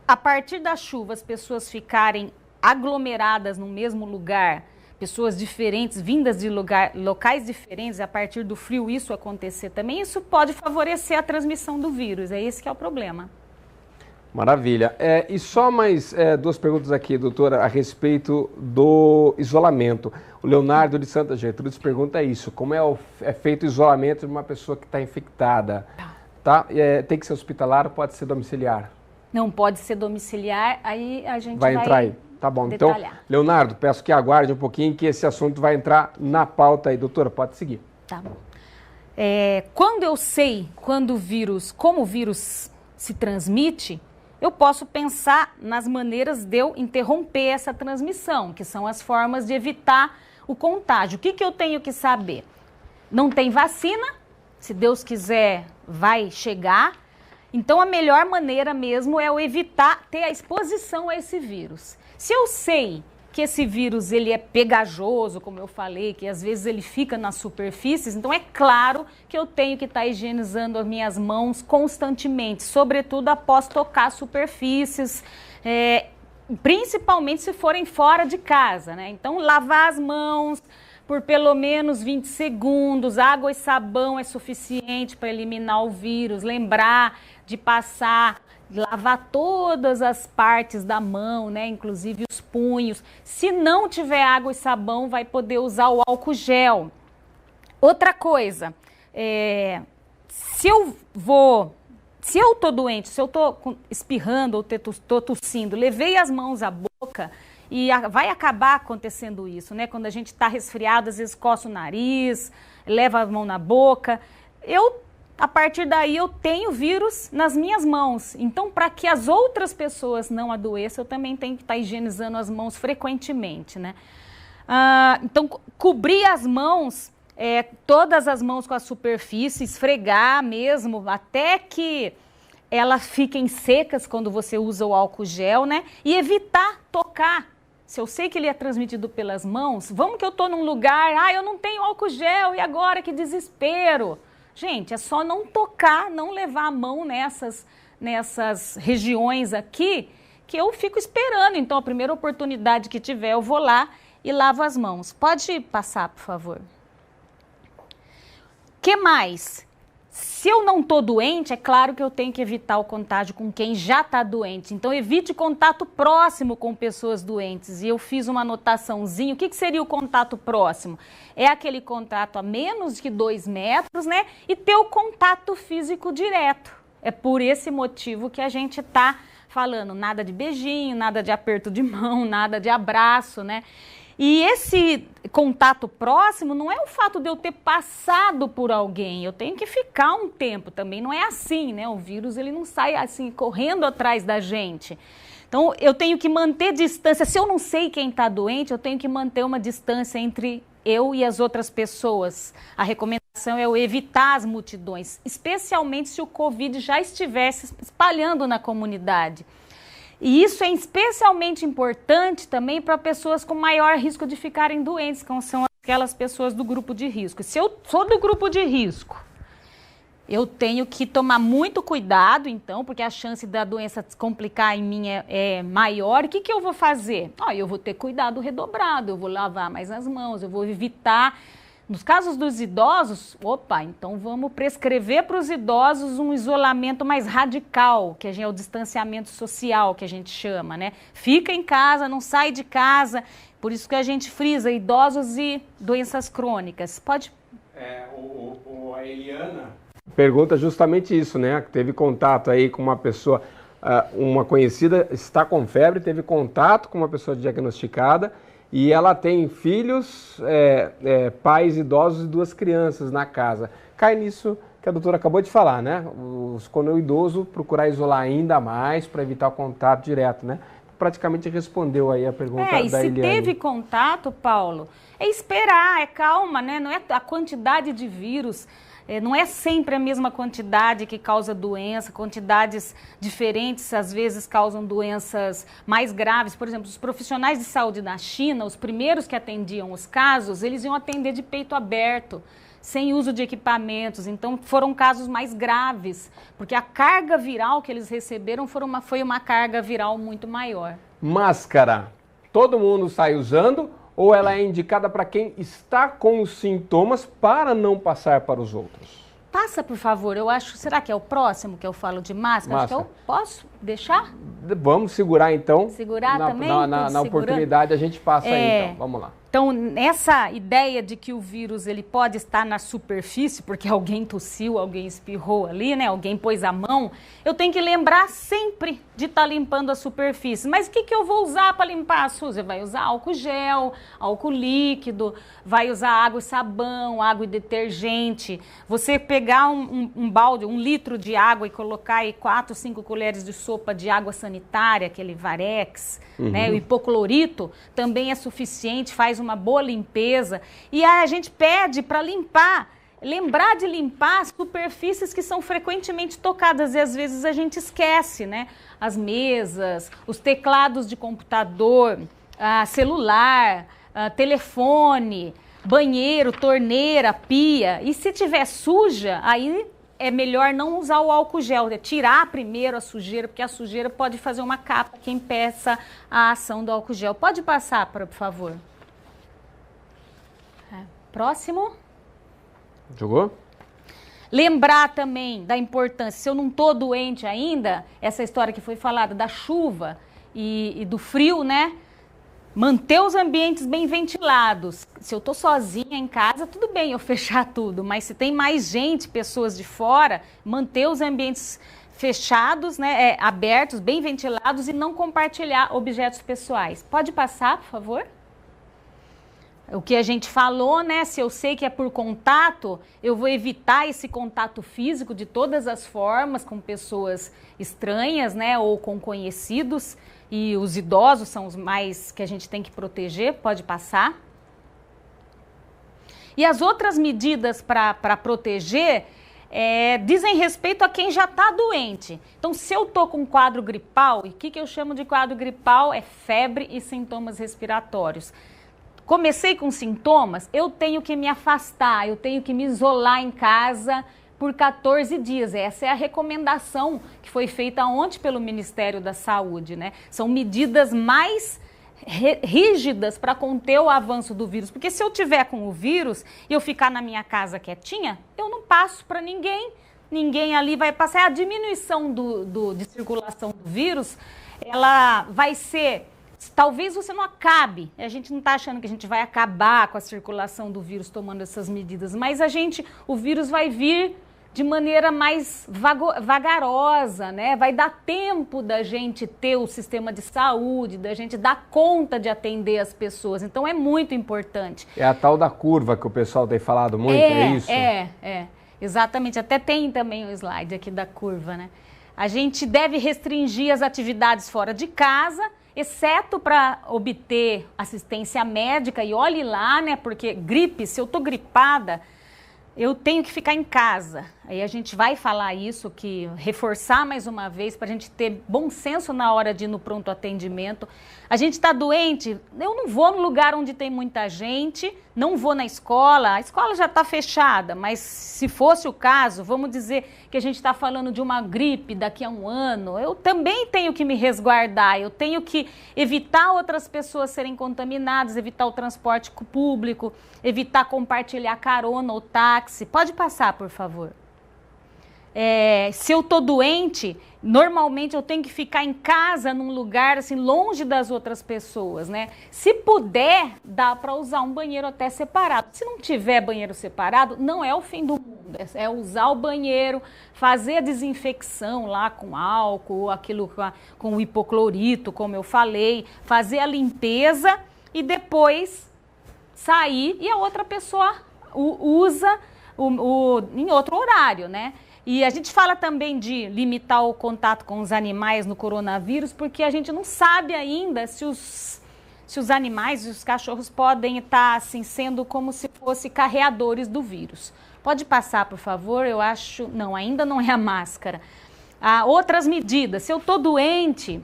a partir da chuva as pessoas ficarem aglomeradas no mesmo lugar, pessoas diferentes, vindas de locais diferentes, a partir do frio isso acontecer também, isso pode favorecer a transmissão do vírus. É esse que é o problema. Maravilha. E só mais duas perguntas aqui, doutora, a respeito do isolamento. O Leonardo de Santa Gertrudes pergunta isso: como é feito o isolamento de uma pessoa que está infectada? Tá? Tem que ser hospitalar ou pode ser domiciliar? Não, pode ser domiciliar, aí a gente vai entrar aí. Tá bom. Detalhar. Então, Leonardo, peço que aguarde um pouquinho que esse assunto vai entrar na pauta aí. Doutora, pode seguir. Tá bom. Quando eu sei como o vírus se transmite, eu posso pensar nas maneiras de eu interromper essa transmissão, que são as formas de evitar o contágio. O que eu tenho que saber? Não tem vacina, se Deus quiser vai chegar, então a melhor maneira mesmo é eu evitar ter a exposição a esse vírus. Se eu sei que esse vírus ele é pegajoso, como eu falei, que às vezes ele fica nas superfícies, então é claro que eu tenho que estar higienizando as minhas mãos constantemente, sobretudo após tocar superfícies, principalmente se forem fora de casa, né? Então lavar as mãos por pelo menos 20 segundos, água e sabão é suficiente para eliminar o vírus, lembrar de lavar todas as partes da mão, né? Inclusive os punhos. Se não tiver água e sabão, vai poder usar o álcool gel. Outra coisa, se eu tô doente, se eu tô espirrando ou tô tossindo, levei as mãos à boca e vai acabar acontecendo isso, né? Quando a gente tá resfriado, às vezes coça o nariz, leva a mão na boca. A partir daí eu tenho vírus nas minhas mãos. Então, para que as outras pessoas não adoeçam, eu também tenho que estar higienizando as mãos frequentemente, né? Então, cobrir as mãos, todas as mãos com a superfície, esfregar mesmo, até que elas fiquem secas quando você usa o álcool gel, né? E evitar tocar. Se eu sei que ele é transmitido pelas mãos, vamos que eu estou num lugar, eu não tenho álcool gel, e agora que desespero. Gente, é só não tocar, não levar a mão nessas regiões aqui, que eu fico esperando. Então, a primeira oportunidade que tiver, eu vou lá e lavo as mãos. Pode passar, por favor. Que mais? Se eu não estou doente, é claro que eu tenho que evitar o contágio com quem já está doente. Então, evite contato próximo com pessoas doentes. E eu fiz uma anotaçãozinha. O que seria o contato próximo? É aquele contato a menos de 2 metros, né? E ter o contato físico direto. É por esse motivo que a gente está falando nada de beijinho, nada de aperto de mão, nada de abraço, né? E esse contato próximo não é o fato de eu ter passado por alguém, eu tenho que ficar um tempo também, não é assim, né? O vírus ele não sai assim correndo atrás da gente. Então eu tenho que manter distância, se eu não sei quem está doente, eu tenho que manter uma distância entre eu e as outras pessoas. A recomendação é eu evitar as multidões, especialmente se o Covid já estivesse espalhando na comunidade. E isso é especialmente importante também para pessoas com maior risco de ficarem doentes, que são aquelas pessoas do grupo de risco. Se eu sou do grupo de risco, eu tenho que tomar muito cuidado, então, porque a chance da doença se complicar em mim é maior. O que eu vou fazer? Eu vou ter cuidado redobrado, eu vou lavar mais as mãos, eu vou evitar. Nos casos dos idosos, então vamos prescrever para os idosos um isolamento mais radical, que é o distanciamento social, que a gente chama, né? Fica em casa, não sai de casa, por isso que a gente frisa idosos e doenças crônicas. Pode... A Eliana pergunta justamente isso, né? Teve contato aí com uma pessoa, uma conhecida está com febre, teve contato com uma pessoa diagnosticada, e ela tem filhos, pais idosos e 2 crianças na casa. Cai nisso que a doutora acabou de falar, né? Quando o idoso procurar isolar ainda mais para evitar o contato direto, né? Praticamente respondeu aí a pergunta da Eliane. E se teve contato, Paulo, é esperar, é calma, né? Não é a quantidade de vírus. Não é sempre a mesma quantidade que causa doença, quantidades diferentes às vezes causam doenças mais graves. Por exemplo, os profissionais de saúde na China, os primeiros que atendiam os casos, eles iam atender de peito aberto, sem uso de equipamentos. Então foram casos mais graves, porque a carga viral que eles receberam foi uma carga viral muito maior. Máscara, todo mundo sai usando? Ou ela é indicada para quem está com os sintomas para não passar para os outros? Passa, por favor. Eu acho... Será que é o próximo que eu falo de máscara? Acho que eu posso deixar? Vamos segurar, então. Segurar também? Na oportunidade a gente passa aí, então. Vamos lá. Então, nessa ideia de que o vírus ele pode estar na superfície, porque alguém tossiu, alguém espirrou ali, né? Alguém pôs a mão, eu tenho que lembrar sempre de estar limpando a superfície. Mas o que eu vou usar para limpar, Suzy? Vai usar álcool gel, álcool líquido, vai usar água e sabão, água e detergente. Você pegar um balde, 1 litro de água e colocar aí 4, 5 colheres de sopa de água sanitária, aquele Varex, né? O hipoclorito também é suficiente, faz uma boa limpeza. E aí a gente pede para lembrar de limpar superfícies que são frequentemente tocadas e às vezes a gente esquece, né? As mesas, os teclados de computador, celular, telefone, banheiro, torneira, pia. E se tiver suja, aí é melhor não usar o álcool gel, tirar primeiro a sujeira, porque a sujeira pode fazer uma capa que impeça a ação do álcool gel. Pode passar, por favor. Próximo. Jogou? Lembrar também da importância, se eu não estou doente ainda, essa história que foi falada da chuva e do frio, né? Manter os ambientes bem ventilados. Se eu estou sozinha em casa, tudo bem eu fechar tudo, mas se tem mais gente, pessoas de fora, manter os ambientes fechados, né, abertos, bem ventilados e não compartilhar objetos pessoais. Pode passar, por favor? O que a gente falou, né? Se eu sei que é por contato, eu vou evitar esse contato físico de todas as formas com pessoas estranhas, né? Ou com conhecidos. E os idosos são os mais que a gente tem que proteger. Pode passar. E as outras medidas para proteger dizem respeito a quem já está doente. Então, se eu estou com um quadro gripal, e o que eu chamo de quadro gripal? É febre e sintomas respiratórios. Comecei com sintomas, eu tenho que me afastar, eu tenho que me isolar em casa por 14 dias. Essa é a recomendação que foi feita ontem pelo Ministério da Saúde, né? São medidas mais rígidas para conter o avanço do vírus. Porque se eu tiver com o vírus e eu ficar na minha casa quietinha, eu não passo para ninguém, ninguém ali vai passar. A diminuição de circulação do vírus, ela vai ser... Talvez você não acabe, a gente não está achando que a gente vai acabar com a circulação do vírus tomando essas medidas, mas o vírus vai vir de maneira mais vagarosa, né? Vai dar tempo da gente ter o sistema de saúde, da gente dar conta de atender as pessoas, então é muito importante. É a tal da curva que o pessoal tem falado muito, é isso? Exatamente, até tem também o slide aqui da curva, né? A gente deve restringir as atividades fora de casa, exceto para obter assistência médica, e olhe lá, né, porque gripe, se eu tô gripada, eu tenho que ficar em casa. aí a gente vai falar isso, que reforçar mais uma vez para a gente ter bom senso na hora de ir no pronto atendimento. A gente está doente, eu não vou no lugar onde tem muita gente, não vou na escola, a escola já está fechada, mas se fosse o caso, vamos dizer que a gente está falando de uma gripe daqui a um ano, eu também tenho que me resguardar, eu tenho que evitar outras pessoas serem contaminadas, evitar o transporte público, evitar compartilhar carona ou táxi. Pode passar, por favor. Se eu tô doente, normalmente eu tenho que ficar em casa, num lugar assim, longe das outras pessoas, né? Se puder, dá para usar um banheiro até separado. Se não tiver banheiro separado, não é o fim do mundo. É usar o banheiro, fazer a desinfecção lá com álcool, aquilo com o hipoclorito, como eu falei, fazer a limpeza e depois sair e a outra pessoa usa em outro horário, né? E a gente fala também de limitar o contato com os animais no coronavírus, porque a gente não sabe ainda se os animais e os cachorros podem estar assim, sendo como se fossem carreadores do vírus. Pode passar, por favor? Eu acho... Não, ainda não é a máscara. Outras medidas. Se eu estou doente,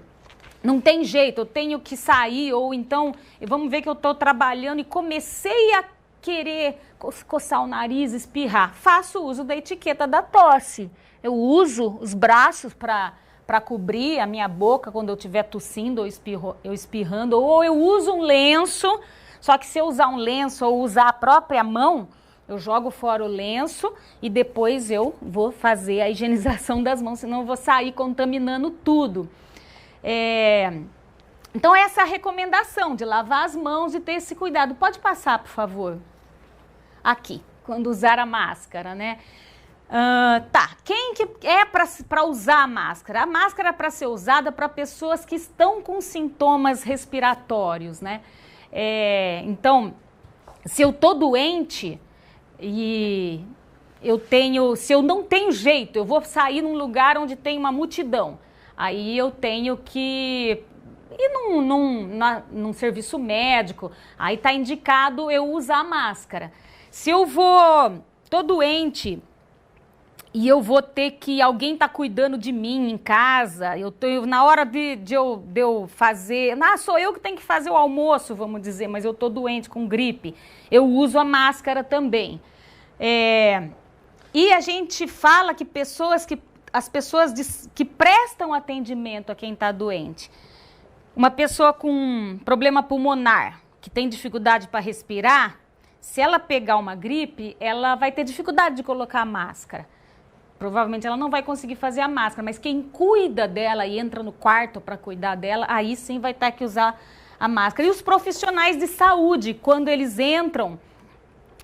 não tem jeito, eu tenho que sair, ou então, vamos ver que eu estou trabalhando e comecei a querer coçar o nariz, espirrar, faço uso da etiqueta da tosse. Eu uso os braços para cobrir a minha boca quando eu estiver tossindo ou espirrando, ou eu uso um lenço, só que se eu usar um lenço ou usar a própria mão, eu jogo fora o lenço e depois eu vou fazer a higienização das mãos, senão eu vou sair contaminando tudo. Então essa é a recomendação de lavar as mãos e ter esse cuidado. Pode passar, por favor? Aqui, quando usar a máscara, né? Quem que é para usar a máscara? A máscara é para ser usada para pessoas que estão com sintomas respiratórios, né? Então, se eu tô doente e se eu não tenho jeito, eu vou sair num lugar onde tem uma multidão, aí eu tenho que ir num serviço médico, aí tá indicado eu usar a máscara. Se eu tô doente e eu vou ter que, alguém tá cuidando de mim em casa, na hora de eu fazer, sou eu que tenho que fazer o almoço, vamos dizer, mas eu tô doente com gripe, eu uso a máscara também. E a gente fala que as pessoas que prestam atendimento a quem tá doente, uma pessoa com problema pulmonar, que tem dificuldade para respirar, se ela pegar uma gripe, ela vai ter dificuldade de colocar a máscara. Provavelmente ela não vai conseguir fazer a máscara, mas quem cuida dela e entra no quarto para cuidar dela, aí sim vai ter que usar a máscara. E os profissionais de saúde, quando eles entram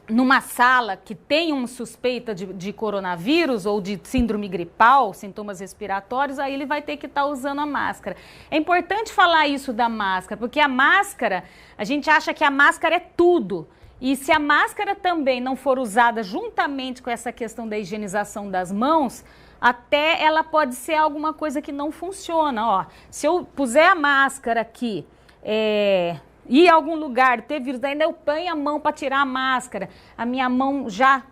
numa sala que tem uma suspeita de coronavírus ou de síndrome gripal, sintomas respiratórios, aí ele vai ter que estar usando a máscara. É importante falar isso da máscara, porque a máscara, a gente acha que a máscara é tudo. E se a máscara também não for usada juntamente com essa questão da higienização das mãos, até ela pode ser alguma coisa que não funciona. Se eu puser a máscara aqui, ir a algum lugar, ter vírus, ainda eu ponho a mão para tirar a máscara, a minha mão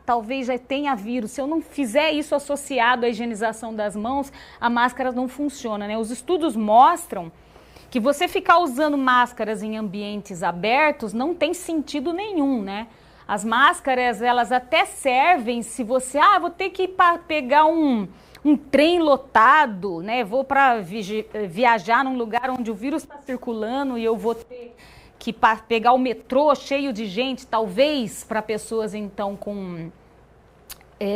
talvez já tenha vírus. Se eu não fizer isso associado à higienização das mãos, a máscara não funciona, né? Os estudos mostram que você ficar usando máscaras em ambientes abertos não tem sentido nenhum, né? As máscaras, elas até servem se você, vou ter que ir pegar um trem lotado, né? Vou para viajar num lugar onde o vírus está circulando e eu vou ter que pegar o metrô cheio de gente, talvez para pessoas então com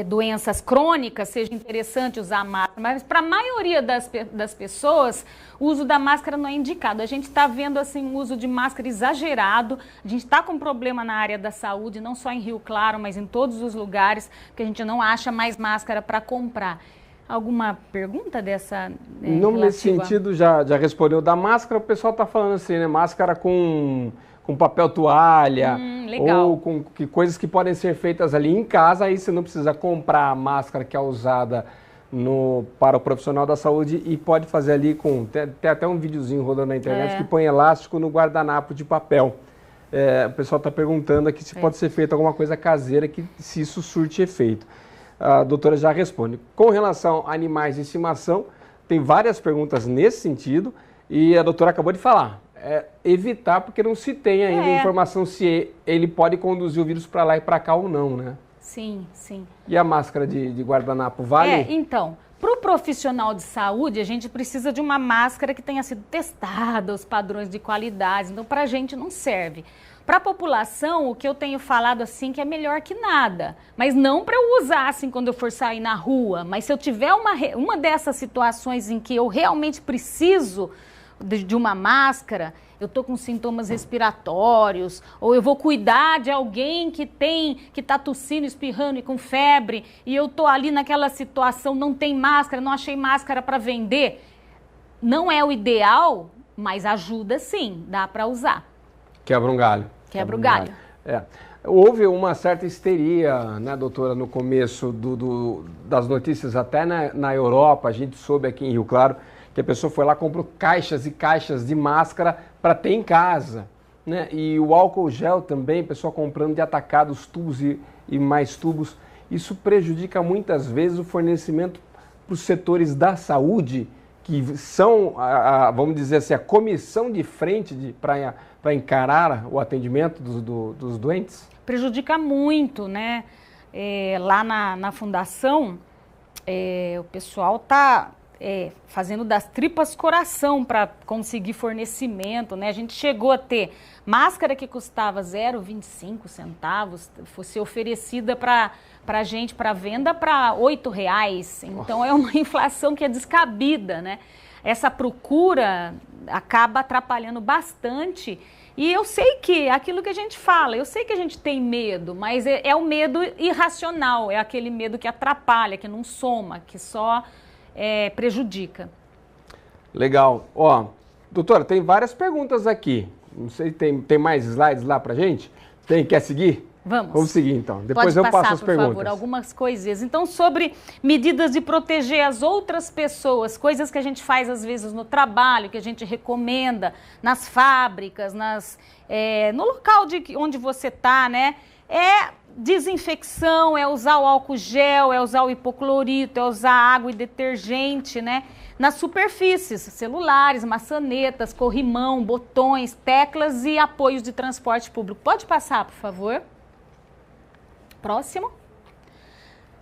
doenças crônicas seja interessante usar a máscara, mas para a maioria das pessoas o uso da máscara não é indicado. A gente está vendo assim um uso de máscara exagerado, a gente está com problema na área da saúde, não só em Rio Claro, mas em todos os lugares, que a gente não acha mais máscara para comprar. Alguma pergunta dessa? Não, nesse sentido, já respondeu da máscara, o pessoal está falando assim, né? Máscara com papel toalha, ou com coisas que podem ser feitas ali em casa, aí você não precisa comprar a máscara que é usada para o profissional da saúde e pode fazer ali tem até um videozinho rodando na internet que põe elástico no guardanapo de papel. O pessoal está perguntando aqui se pode ser feita alguma coisa caseira, se isso surte efeito. a doutora já responde. Com relação a animais de estimação, tem várias perguntas nesse sentido e a doutora acabou de falar. Evitar, porque não se tem ainda informação se ele pode conduzir o vírus para lá e para cá ou não, né? Sim, sim. E a máscara de guardanapo vale? Então, para o profissional de saúde, a gente precisa de uma máscara que tenha sido testada, os padrões de qualidade, então para a gente não serve. Para a população, o que eu tenho falado assim que é melhor que nada, mas não para eu usar assim quando eu for sair na rua, mas se eu tiver uma dessas situações em que eu realmente preciso de uma máscara, eu estou com sintomas respiratórios, ou eu vou cuidar de alguém que está tossindo, espirrando e com febre, e eu estou ali naquela situação, não tem máscara, não achei máscara para vender. Não é o ideal, mas ajuda sim, dá para usar. Quebra um galho. Quebra o galho. Houve uma certa histeria, né, doutora, no começo das notícias, até na Europa, a gente soube aqui em Rio Claro, que a pessoa foi lá e comprou caixas e caixas de máscara para ter em casa, né? E o álcool gel também, pessoa comprando de atacado os tubos e mais tubos. Isso prejudica muitas vezes o fornecimento para os setores da saúde, que são, vamos dizer assim, a comissão de frente para encarar o atendimento dos doentes? Prejudica muito, né? Lá na fundação, o pessoal está fazendo das tripas coração para conseguir fornecimento, né? A gente chegou a ter máscara que custava 0,25 centavos, fosse oferecida para a gente, para venda, para R$8. Então, é uma inflação que é descabida, né? Essa procura acaba atrapalhando bastante. E eu sei que, aquilo que a gente fala, eu sei que a gente tem medo, mas é o medo irracional, é aquele medo que atrapalha, que não soma, que só prejudica. Legal. Doutora, tem várias perguntas aqui. Não sei, tem mais slides lá pra gente? Quer seguir? Vamos seguir então. Depois eu passo as perguntas. Por favor, algumas coisinhas. Então, sobre medidas de proteger as outras pessoas, coisas que a gente faz às vezes no trabalho, que a gente recomenda nas fábricas, no local onde você está, né? Desinfecção, usar o álcool gel, usar o hipoclorito, usar água e detergente, né? Nas superfícies, celulares, maçanetas, corrimão, botões, teclas e apoios de transporte público. Pode passar, por favor? Próximo.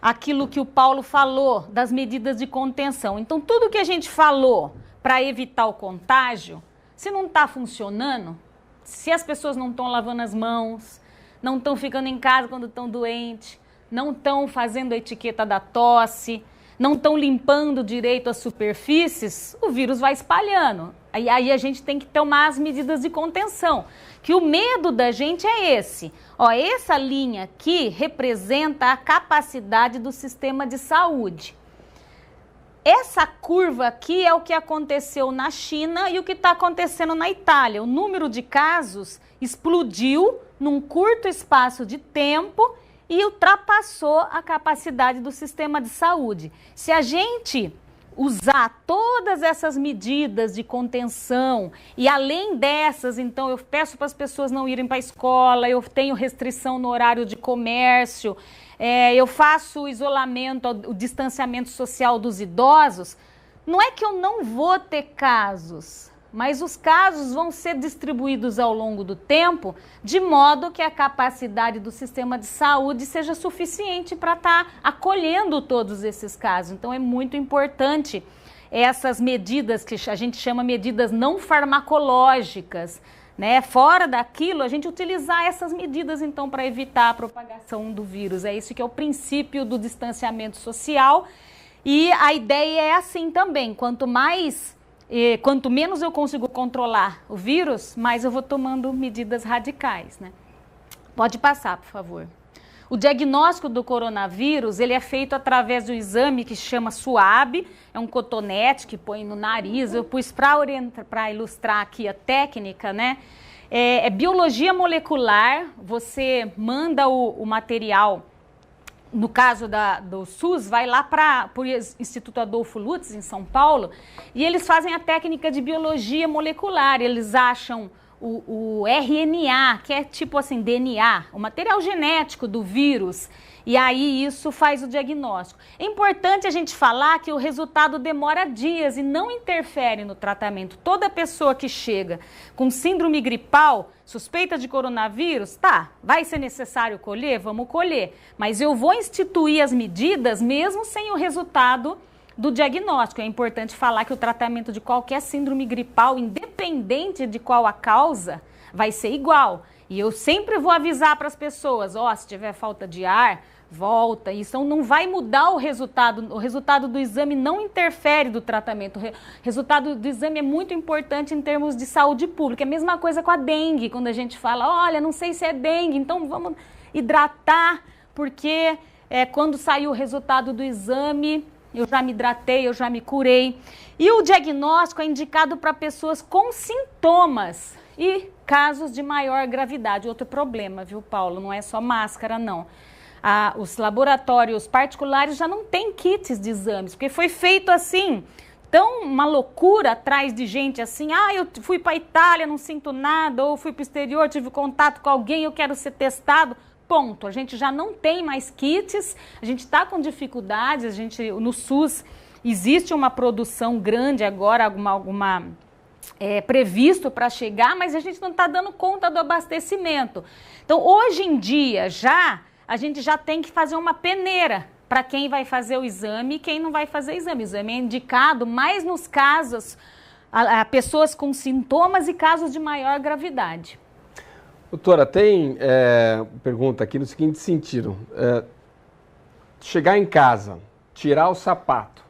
Aquilo que o Paulo falou das medidas de contenção. Então, tudo que a gente falou para evitar o contágio, se não está funcionando, se as pessoas não estão lavando as mãos, não estão ficando em casa quando estão doentes, não estão fazendo a etiqueta da tosse, não estão limpando direito as superfícies, o vírus vai espalhando. Aí a gente tem que tomar as medidas de contenção, que o medo da gente é esse. Essa linha aqui representa a capacidade do sistema de saúde. Essa curva aqui é o que aconteceu na China e o que está acontecendo na Itália. O número de casos explodiu num curto espaço de tempo e ultrapassou a capacidade do sistema de saúde. Se a gente usar todas essas medidas de contenção e além dessas, então eu peço para as pessoas não irem para a escola, eu tenho restrição no horário de comércio, eu faço o isolamento, o distanciamento social dos idosos, não é que eu não vou ter casos, mas os casos vão ser distribuídos ao longo do tempo, de modo que a capacidade do sistema de saúde seja suficiente para estar acolhendo todos esses casos. Então, é muito importante essas medidas que a gente chama medidas não farmacológicas, né? Fora daquilo, a gente utilizar essas medidas, então, para evitar a propagação do vírus. É isso que é o princípio do distanciamento social. E a ideia é assim também, quanto menos eu consigo controlar o vírus, mais eu vou tomando medidas radicais, né? Pode passar, por favor. O diagnóstico do coronavírus, ele é feito através do exame que se chama SUAB, é um cotonete que põe no nariz. Eu pus para ilustrar aqui a técnica, né? É biologia molecular, você manda o material. No caso do SUS, vai lá para o Instituto Adolfo Lutz, em São Paulo, e eles fazem a técnica de biologia molecular. Eles acham o RNA, que é tipo assim, DNA, o material genético do vírus, e aí isso faz o diagnóstico. É importante a gente falar que o resultado demora dias e não interfere no tratamento. Toda pessoa que chega com síndrome gripal, suspeita de coronavírus, tá, vai ser necessário colher? Vamos colher. Mas eu vou instituir as medidas mesmo sem o resultado do diagnóstico. É importante falar que o tratamento de qualquer síndrome gripal, independente de qual a causa, vai ser igual. E eu sempre vou avisar para as pessoas, ó, se tiver falta de ar, volta. Isso não vai mudar o resultado do exame não interfere do tratamento. O resultado do exame é muito importante em termos de saúde pública. É a mesma coisa com a dengue, quando a gente fala, olha, não sei se é dengue, então vamos hidratar, porque quando sair o resultado do exame, eu já me hidratei, eu já me curei. E o diagnóstico é indicado para pessoas com sintomas e casos de maior gravidade. Outro problema, viu, Paulo? Não é só máscara, não. Os laboratórios particulares já não têm kits de exames, porque foi feito assim, tão uma loucura atrás de gente assim, eu fui para a Itália, não sinto nada, ou fui para o exterior, tive contato com alguém, eu quero ser testado. Ponto. A gente já não tem mais kits, a gente está com dificuldades, no SUS existe uma produção grande agora, previsto para chegar, mas a gente não está dando conta do abastecimento. Então, hoje em dia, a gente já tem que fazer uma peneira para quem vai fazer o exame e quem não vai fazer o exame. O exame é indicado mais nos casos, a pessoas com sintomas e casos de maior gravidade. Doutora, tem pergunta aqui no seguinte sentido. Chegar em casa, tirar o sapato,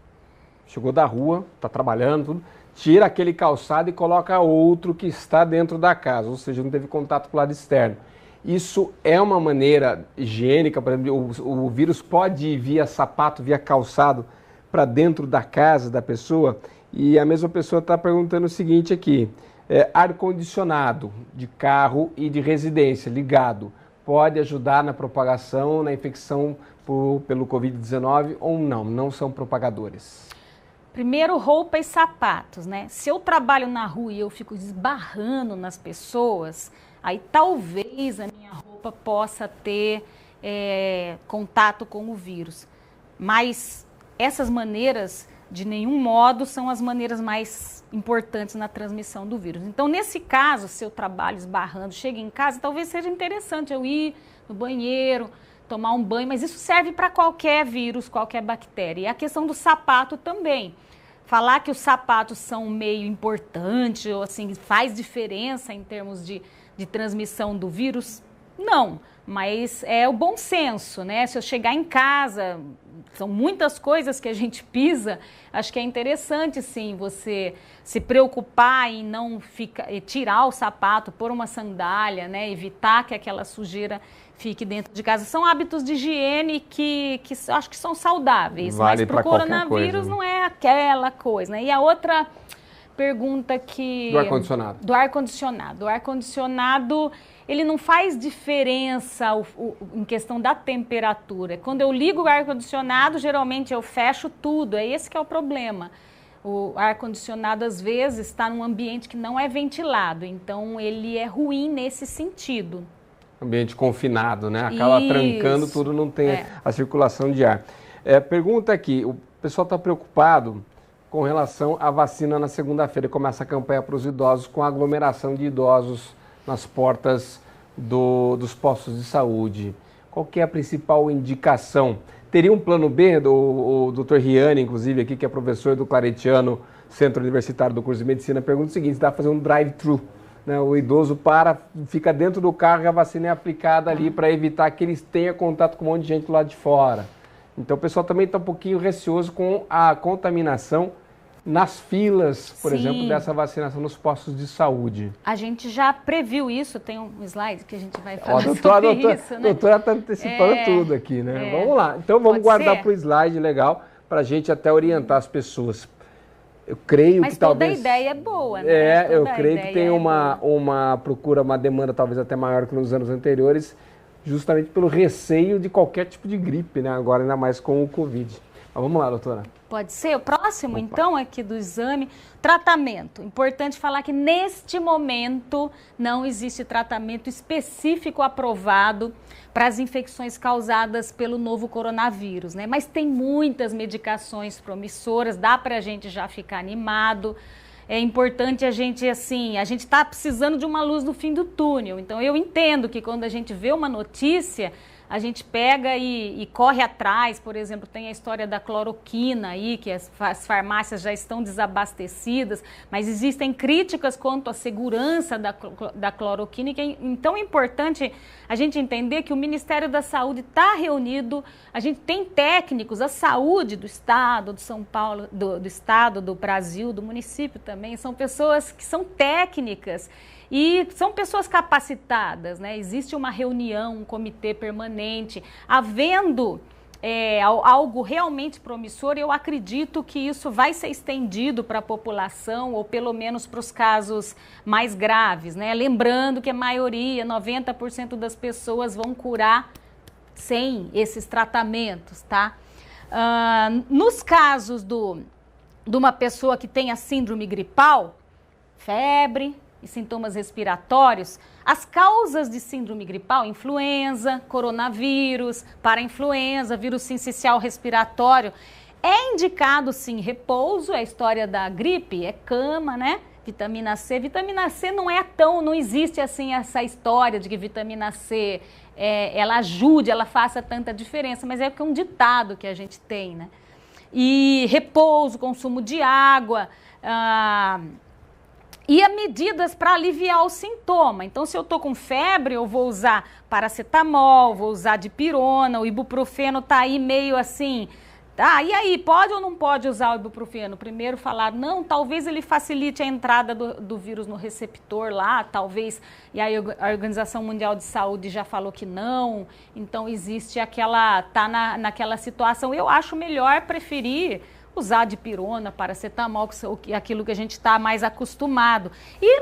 chegou da rua, está trabalhando, tudo, tira aquele calçado e coloca outro que está dentro da casa, ou seja, não teve contato com o lado externo. Isso é uma maneira higiênica, por exemplo, o vírus pode ir via sapato, via calçado, para dentro da casa da pessoa? E a mesma pessoa está perguntando o seguinte aqui, ar-condicionado de carro e de residência ligado, pode ajudar na propagação, na infecção pelo Covid-19 ou não? Não são propagadores? Primeiro, roupa e sapatos, né? Se eu trabalho na rua e eu fico esbarrando nas pessoas, aí talvez a minha roupa possa ter contato com o vírus. Mas essas maneiras, de nenhum modo, são as maneiras mais importantes na transmissão do vírus. Então, nesse caso, se eu trabalho esbarrando, chego em casa, talvez seja interessante eu ir no banheiro, tomar um banho, mas isso serve para qualquer vírus, qualquer bactéria. E a questão do sapato também. Falar que os sapatos são meio importante, ou assim, faz diferença em termos de transmissão do vírus? Não, mas é o bom senso, né? Se eu chegar em casa, são muitas coisas que a gente pisa, acho que é interessante, sim, você se preocupar em não tirar o sapato, pôr uma sandália, né? Evitar que aquela sujeira fique dentro de casa. São hábitos de higiene que acho que são saudáveis, vale, mas para o coronavírus não é aquela coisa, né? E a outra pergunta que... Do ar-condicionado. Do ar-condicionado. O ar-condicionado, ele não faz diferença em questão da temperatura. Quando eu ligo o ar-condicionado, geralmente eu fecho tudo, é esse que é o problema. O ar-condicionado, às vezes, está num ambiente que não é ventilado, então ele é ruim nesse sentido. Ambiente confinado, né? Acaba trancando tudo, não tem a circulação de ar. Pergunta aqui, o pessoal está preocupado com relação à vacina na segunda-feira. Começa a campanha para os idosos com a aglomeração de idosos nas portas dos postos de saúde. Qual que é a principal indicação? Teria um plano B? O Dr. Riane, inclusive, aqui, que é professor do Claretiano, Centro Universitário do Curso de Medicina, pergunta o seguinte, se dá para fazer um drive-thru, né? O idoso fica dentro do carro e a vacina é aplicada ali para evitar que eles tenham contato com um monte de gente do lado de fora. Então o pessoal também está um pouquinho receoso com a contaminação nas filas, por exemplo, dessa vacinação nos postos de saúde. A gente já previu isso, tem um slide que a gente vai falar sobre isso, né? A doutora está antecipando tudo aqui, né? Vamos lá, então vamos guardar para o slide legal, para a gente até orientar as pessoas. Eu creio que talvez... Mas toda a ideia é boa, né? Eu creio que tem uma procura, uma demanda talvez até maior que nos anos anteriores, justamente pelo receio de qualquer tipo de gripe, né? Agora ainda mais com o Covid. Vamos lá, doutora. Pode ser? O próximo, então, aqui do exame. Tratamento. Importante falar que neste momento não existe tratamento específico aprovado para as infecções causadas pelo novo coronavírus, né? Mas tem muitas medicações promissoras, dá para a gente já ficar animado. É importante a gente está precisando de uma luz no fim do túnel. Então, eu entendo que quando a gente vê uma notícia, a gente pega e corre atrás. Por exemplo, tem a história da cloroquina aí, que as farmácias já estão desabastecidas, mas existem críticas quanto à segurança da cloroquina. Então é importante a gente entender que o Ministério da Saúde está reunido, a gente tem técnicos, a saúde do Estado, de São Paulo, do Estado, do Brasil, do município também, são pessoas que são técnicas. E são pessoas capacitadas, né? Existe uma reunião, um comitê permanente. Havendo algo realmente promissor, eu acredito que isso vai ser estendido para a população, ou pelo menos para os casos mais graves, né? Lembrando que a maioria, 90% das pessoas vão curar sem esses tratamentos, tá? Nos casos de uma pessoa que tem a síndrome gripal, febre e sintomas respiratórios, as causas de síndrome gripal, influenza, coronavírus, parainfluenza, vírus sincicial respiratório, é indicado sim repouso, é a história da gripe, é cama, né? Vitamina C não existe assim essa história de que vitamina C ela ajude, ela faça tanta diferença, mas é um ditado que a gente tem, né? E repouso, consumo de água, e há medidas para aliviar o sintoma. Então, se eu estou com febre, eu vou usar paracetamol, vou usar dipirona, o ibuprofeno está aí meio assim. Ah, e aí, pode ou não pode usar o ibuprofeno? Primeiro falar, não, talvez ele facilite a entrada do vírus no receptor lá, talvez, e aí a Organização Mundial de Saúde já falou que não, então existe tá naquela situação. Eu acho melhor preferir usar dipirona, paracetamol, aquilo que a gente está mais acostumado. E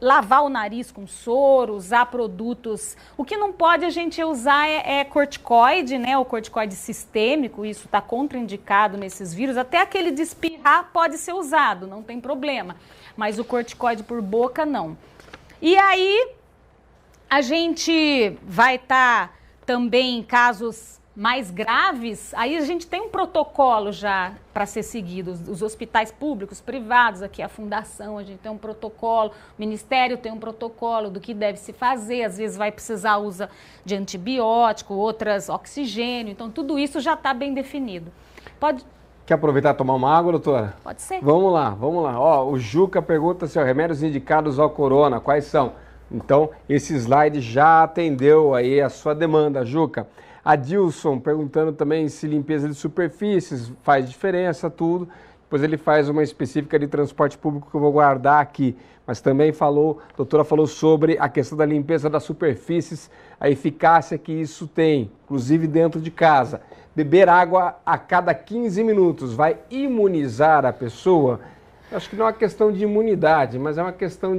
lavar o nariz com soro, usar produtos. O que não pode a gente usar é corticoide, né? O corticoide sistêmico, isso está contraindicado nesses vírus. Até aquele de espirrar pode ser usado, não tem problema. Mas o corticoide por boca, não. E aí, a gente vai estar também em casos mais graves, aí a gente tem um protocolo já para ser seguido, os hospitais públicos, privados, aqui a fundação, a gente tem um protocolo, o Ministério tem um protocolo do que deve se fazer, às vezes vai precisar usa de antibiótico, outras oxigênio, então tudo isso já está bem definido. Quer aproveitar e tomar uma água, doutora? Pode ser. Vamos lá. Ó, o Juca pergunta se remédios indicados ao corona, quais são? Então, esse slide já atendeu aí a sua demanda, Juca. A Dilson perguntando também se limpeza de superfícies faz diferença, tudo. Depois ele faz uma específica de transporte público que eu vou guardar aqui. Mas também a doutora falou sobre a questão da limpeza das superfícies, a eficácia que isso tem, inclusive dentro de casa. Beber água a cada 15 minutos vai imunizar a pessoa? Acho que não é uma questão de imunidade, mas é uma questão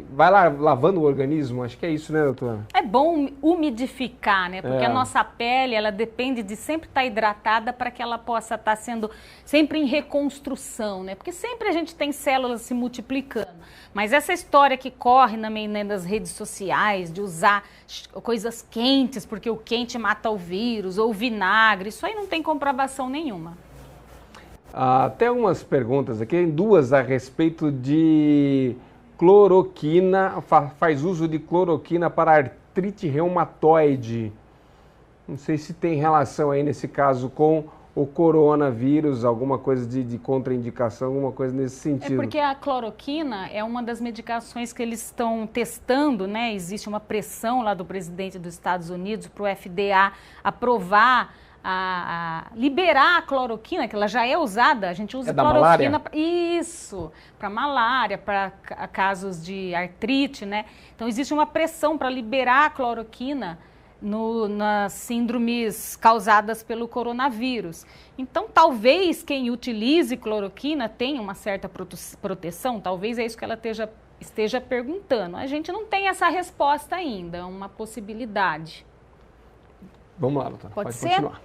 vai lá lavando o organismo, acho que é isso, né, doutora? É bom umidificar, né? Porque a nossa pele, ela depende de sempre estar hidratada para que ela possa estar sendo sempre em reconstrução, né? Porque sempre a gente tem células se multiplicando. Mas essa história que corre nas redes sociais, de usar coisas quentes, porque o quente mata o vírus, ou vinagre, isso aí não tem comprovação nenhuma. Tem algumas perguntas aqui, duas a respeito de cloroquina, faz uso de cloroquina para artrite reumatoide. Não sei se tem relação aí nesse caso com o coronavírus, alguma coisa de contraindicação, alguma coisa nesse sentido. É porque a cloroquina é uma das medicações que eles estão testando, né? Existe uma pressão lá do presidente dos Estados Unidos para o FDA aprovar liberar a cloroquina, que ela já é usada, a gente usa cloroquina para malária, para casos de artrite, né? Então existe uma pressão para liberar a cloroquina nas síndromes causadas pelo coronavírus. Então talvez quem utilize cloroquina tenha uma certa proteção, talvez é isso que ela esteja perguntando. A gente não tem essa resposta ainda, é uma possibilidade. Vamos lá, doutora. Pode ser? Continuar.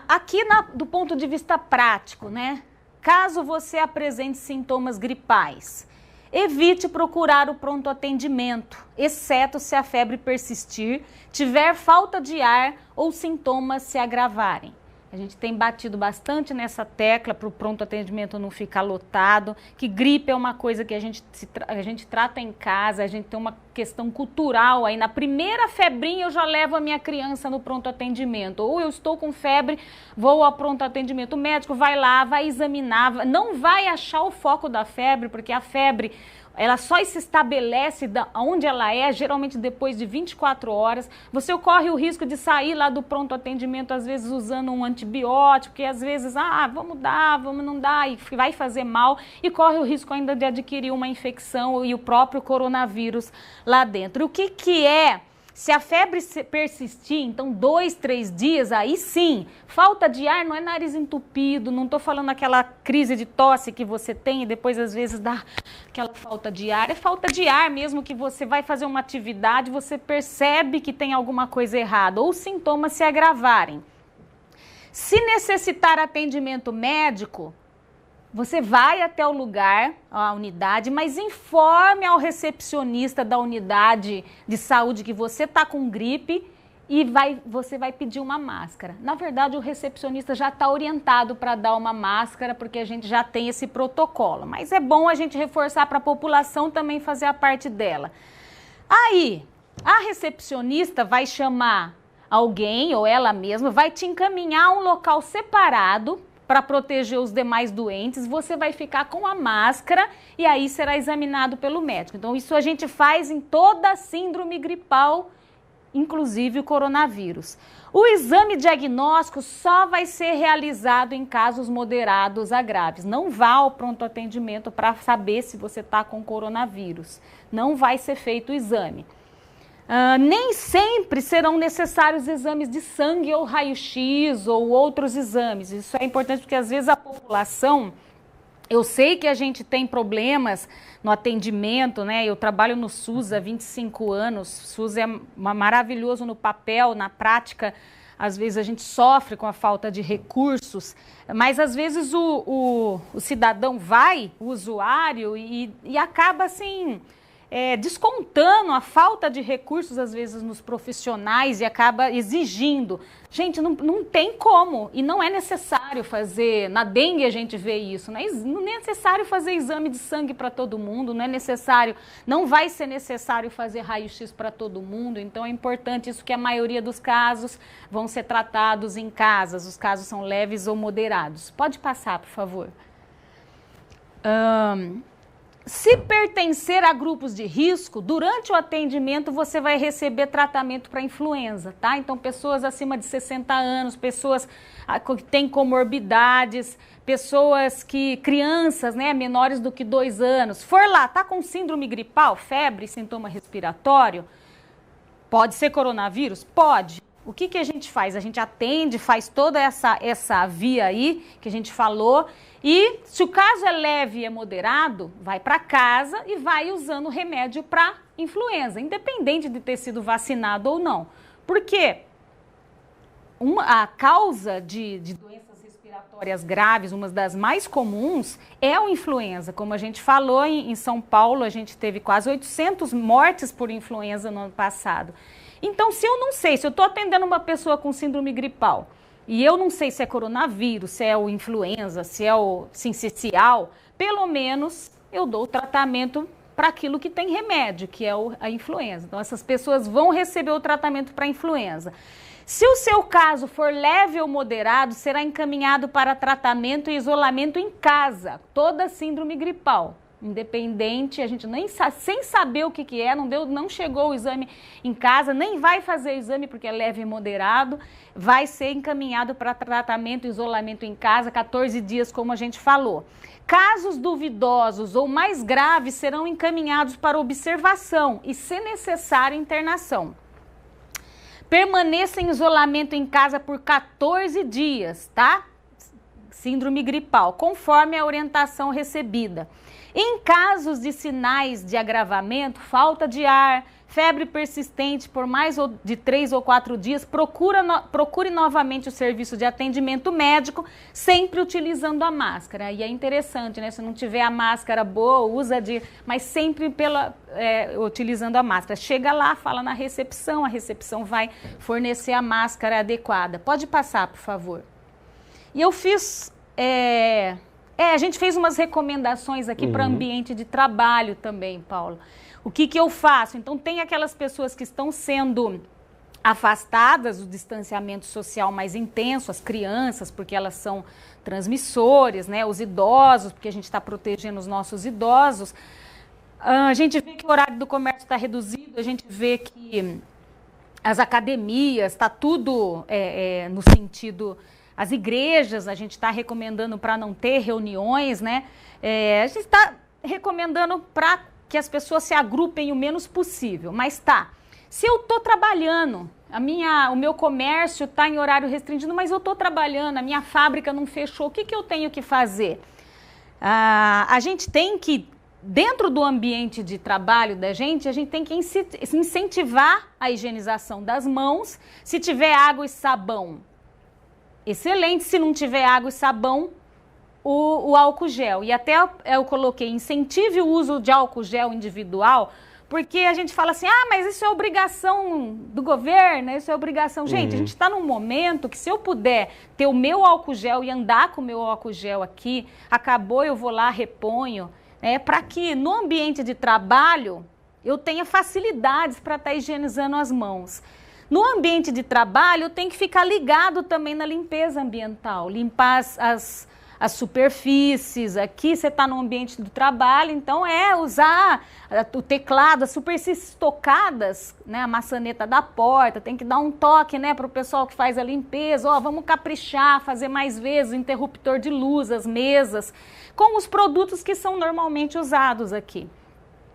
Aqui do ponto de vista prático, né? Caso você apresente sintomas gripais, evite procurar o pronto atendimento, exceto se a febre persistir, tiver falta de ar ou sintomas se agravarem. A gente tem batido bastante nessa tecla para o pronto atendimento não ficar lotado, que gripe é uma coisa que a gente trata em casa, a gente tem uma questão cultural aí. Na primeira febrinha eu já levo a minha criança no pronto atendimento, ou eu estou com febre, vou ao pronto atendimento. O médico vai lá, vai examinar, não vai achar o foco da febre, porque a febre ela só se estabelece onde ela é, geralmente depois de 24 horas. Você corre o risco de sair lá do pronto atendimento, às vezes usando um antibiótico, que às vezes, vamos dar, vamos não dar, e vai fazer mal, e corre o risco ainda de adquirir uma infecção e o próprio coronavírus lá dentro. O que é? Se a febre persistir, então 2, 3 dias, aí sim, falta de ar não é nariz entupido, não estou falando aquela crise de tosse que você tem e depois às vezes dá aquela falta de ar, é falta de ar mesmo, que você vai fazer uma atividade, você percebe que tem alguma coisa errada ou sintomas se agravarem. Se necessitar atendimento médico, você vai até o lugar, a unidade, mas informe ao recepcionista da unidade de saúde que você está com gripe e você vai pedir uma máscara. Na verdade, o recepcionista já está orientado para dar uma máscara, porque a gente já tem esse protocolo. Mas é bom a gente reforçar para a população também fazer a parte dela. Aí, a recepcionista vai chamar alguém, ou ela mesma, vai te encaminhar a um local separado para proteger os demais doentes. Você vai ficar com a máscara e aí será examinado pelo médico. Então, isso a gente faz em toda a síndrome gripal, inclusive o coronavírus. O exame diagnóstico só vai ser realizado em casos moderados a graves. Não vá ao pronto atendimento para saber se você está com coronavírus. Não vai ser feito o exame. Nem sempre serão necessários exames de sangue ou raio-x ou outros exames. Isso é importante porque às vezes a população, eu sei que a gente tem problemas no atendimento, né? Eu trabalho no SUS há 25 anos, o SUS é maravilhoso no papel, na prática, às vezes a gente sofre com a falta de recursos, mas às vezes o cidadão vai, o usuário, e acaba assim descontando a falta de recursos, às vezes, nos profissionais e acaba exigindo. Gente, não tem como, e não é necessário fazer, na dengue a gente vê isso, não é necessário fazer exame de sangue para todo mundo, não vai ser necessário fazer raio-x para todo mundo, então é importante isso, que a maioria dos casos vão ser tratados em casas, os casos são leves ou moderados. Pode passar, por favor. Se pertencer a grupos de risco, durante o atendimento você vai receber tratamento para influenza, tá? Então, pessoas acima de 60 anos, pessoas que têm comorbidades, crianças, né, menores do que 2 anos. For lá, tá com síndrome gripal, febre, sintoma respiratório, pode ser coronavírus? Pode. O que a gente faz? A gente atende, faz toda essa via aí que a gente falou, e se o caso é leve e é moderado, vai para casa e vai usando remédio para influenza, independente de ter sido vacinado ou não. Porque a causa de doenças respiratórias graves, uma das mais comuns, é o influenza. Como a gente falou, em São Paulo, a gente teve quase 800 mortes por influenza no ano passado. Então, se eu não sei, se eu estou atendendo uma pessoa com síndrome gripal e eu não sei se é coronavírus, se é o influenza, se é o sincicial, pelo menos eu dou o tratamento para aquilo que tem remédio, que é a influenza. Então, essas pessoas vão receber o tratamento para a influenza. Se o seu caso for leve ou moderado, será encaminhado para tratamento e isolamento em casa, toda síndrome gripal. Independente, a gente sem saber o que é, não chegou o exame em casa, nem vai fazer o exame porque é leve e moderado, vai ser encaminhado para tratamento e isolamento em casa, 14 dias, como a gente falou. Casos duvidosos ou mais graves serão encaminhados para observação e, se necessário, internação. Permaneça em isolamento em casa por 14 dias, tá? Síndrome gripal, conforme a orientação recebida. Em casos de sinais de agravamento, falta de ar, febre persistente por mais de 3 ou 4 dias, procure novamente o serviço de atendimento médico, sempre utilizando a máscara. E é interessante, né? Se não tiver a máscara boa, mas sempre utilizando a máscara. Chega lá, fala na recepção, a recepção vai fornecer a máscara adequada. Pode passar, por favor. E eu fiz... a gente fez umas recomendações aqui para ambiente de trabalho também, Paulo. O que eu faço? Então, tem aquelas pessoas que estão sendo afastadas do distanciamento social mais intenso, as crianças, porque elas são transmissores, né? Os idosos, porque a gente está protegendo os nossos idosos. A gente vê que o horário do comércio está reduzido, a gente vê que as academias, está tudo no sentido... As igrejas, a gente está recomendando para não ter reuniões, né? A gente está recomendando para que as pessoas se agrupem o menos possível. Mas se eu estou trabalhando, o meu comércio está em horário restringido, mas eu estou trabalhando, a minha fábrica não fechou, o que eu tenho que fazer? A gente tem que, dentro do ambiente de trabalho da gente, a gente tem que incentivar a higienização das mãos. Se tiver água e sabão, excelente. Se não tiver água e sabão, o álcool gel. E até eu coloquei, incentive o uso de álcool gel individual, porque a gente fala assim, mas isso é obrigação do governo, isso é obrigação. Gente, a gente está num momento que se eu puder ter o meu álcool gel e andar com o meu álcool gel aqui, acabou, eu vou lá, reponho, para que no ambiente de trabalho eu tenha facilidades para estar higienizando as mãos. No ambiente de trabalho, eu tenho que ficar ligado também na limpeza ambiental, limpar as superfícies. Aqui você está no ambiente do trabalho, então usar o teclado, as superfícies tocadas, né, a maçaneta da porta, tem que dar um toque, né, para o pessoal que faz a limpeza, vamos caprichar, fazer mais vezes o interruptor de luz, as mesas, com os produtos que são normalmente usados aqui.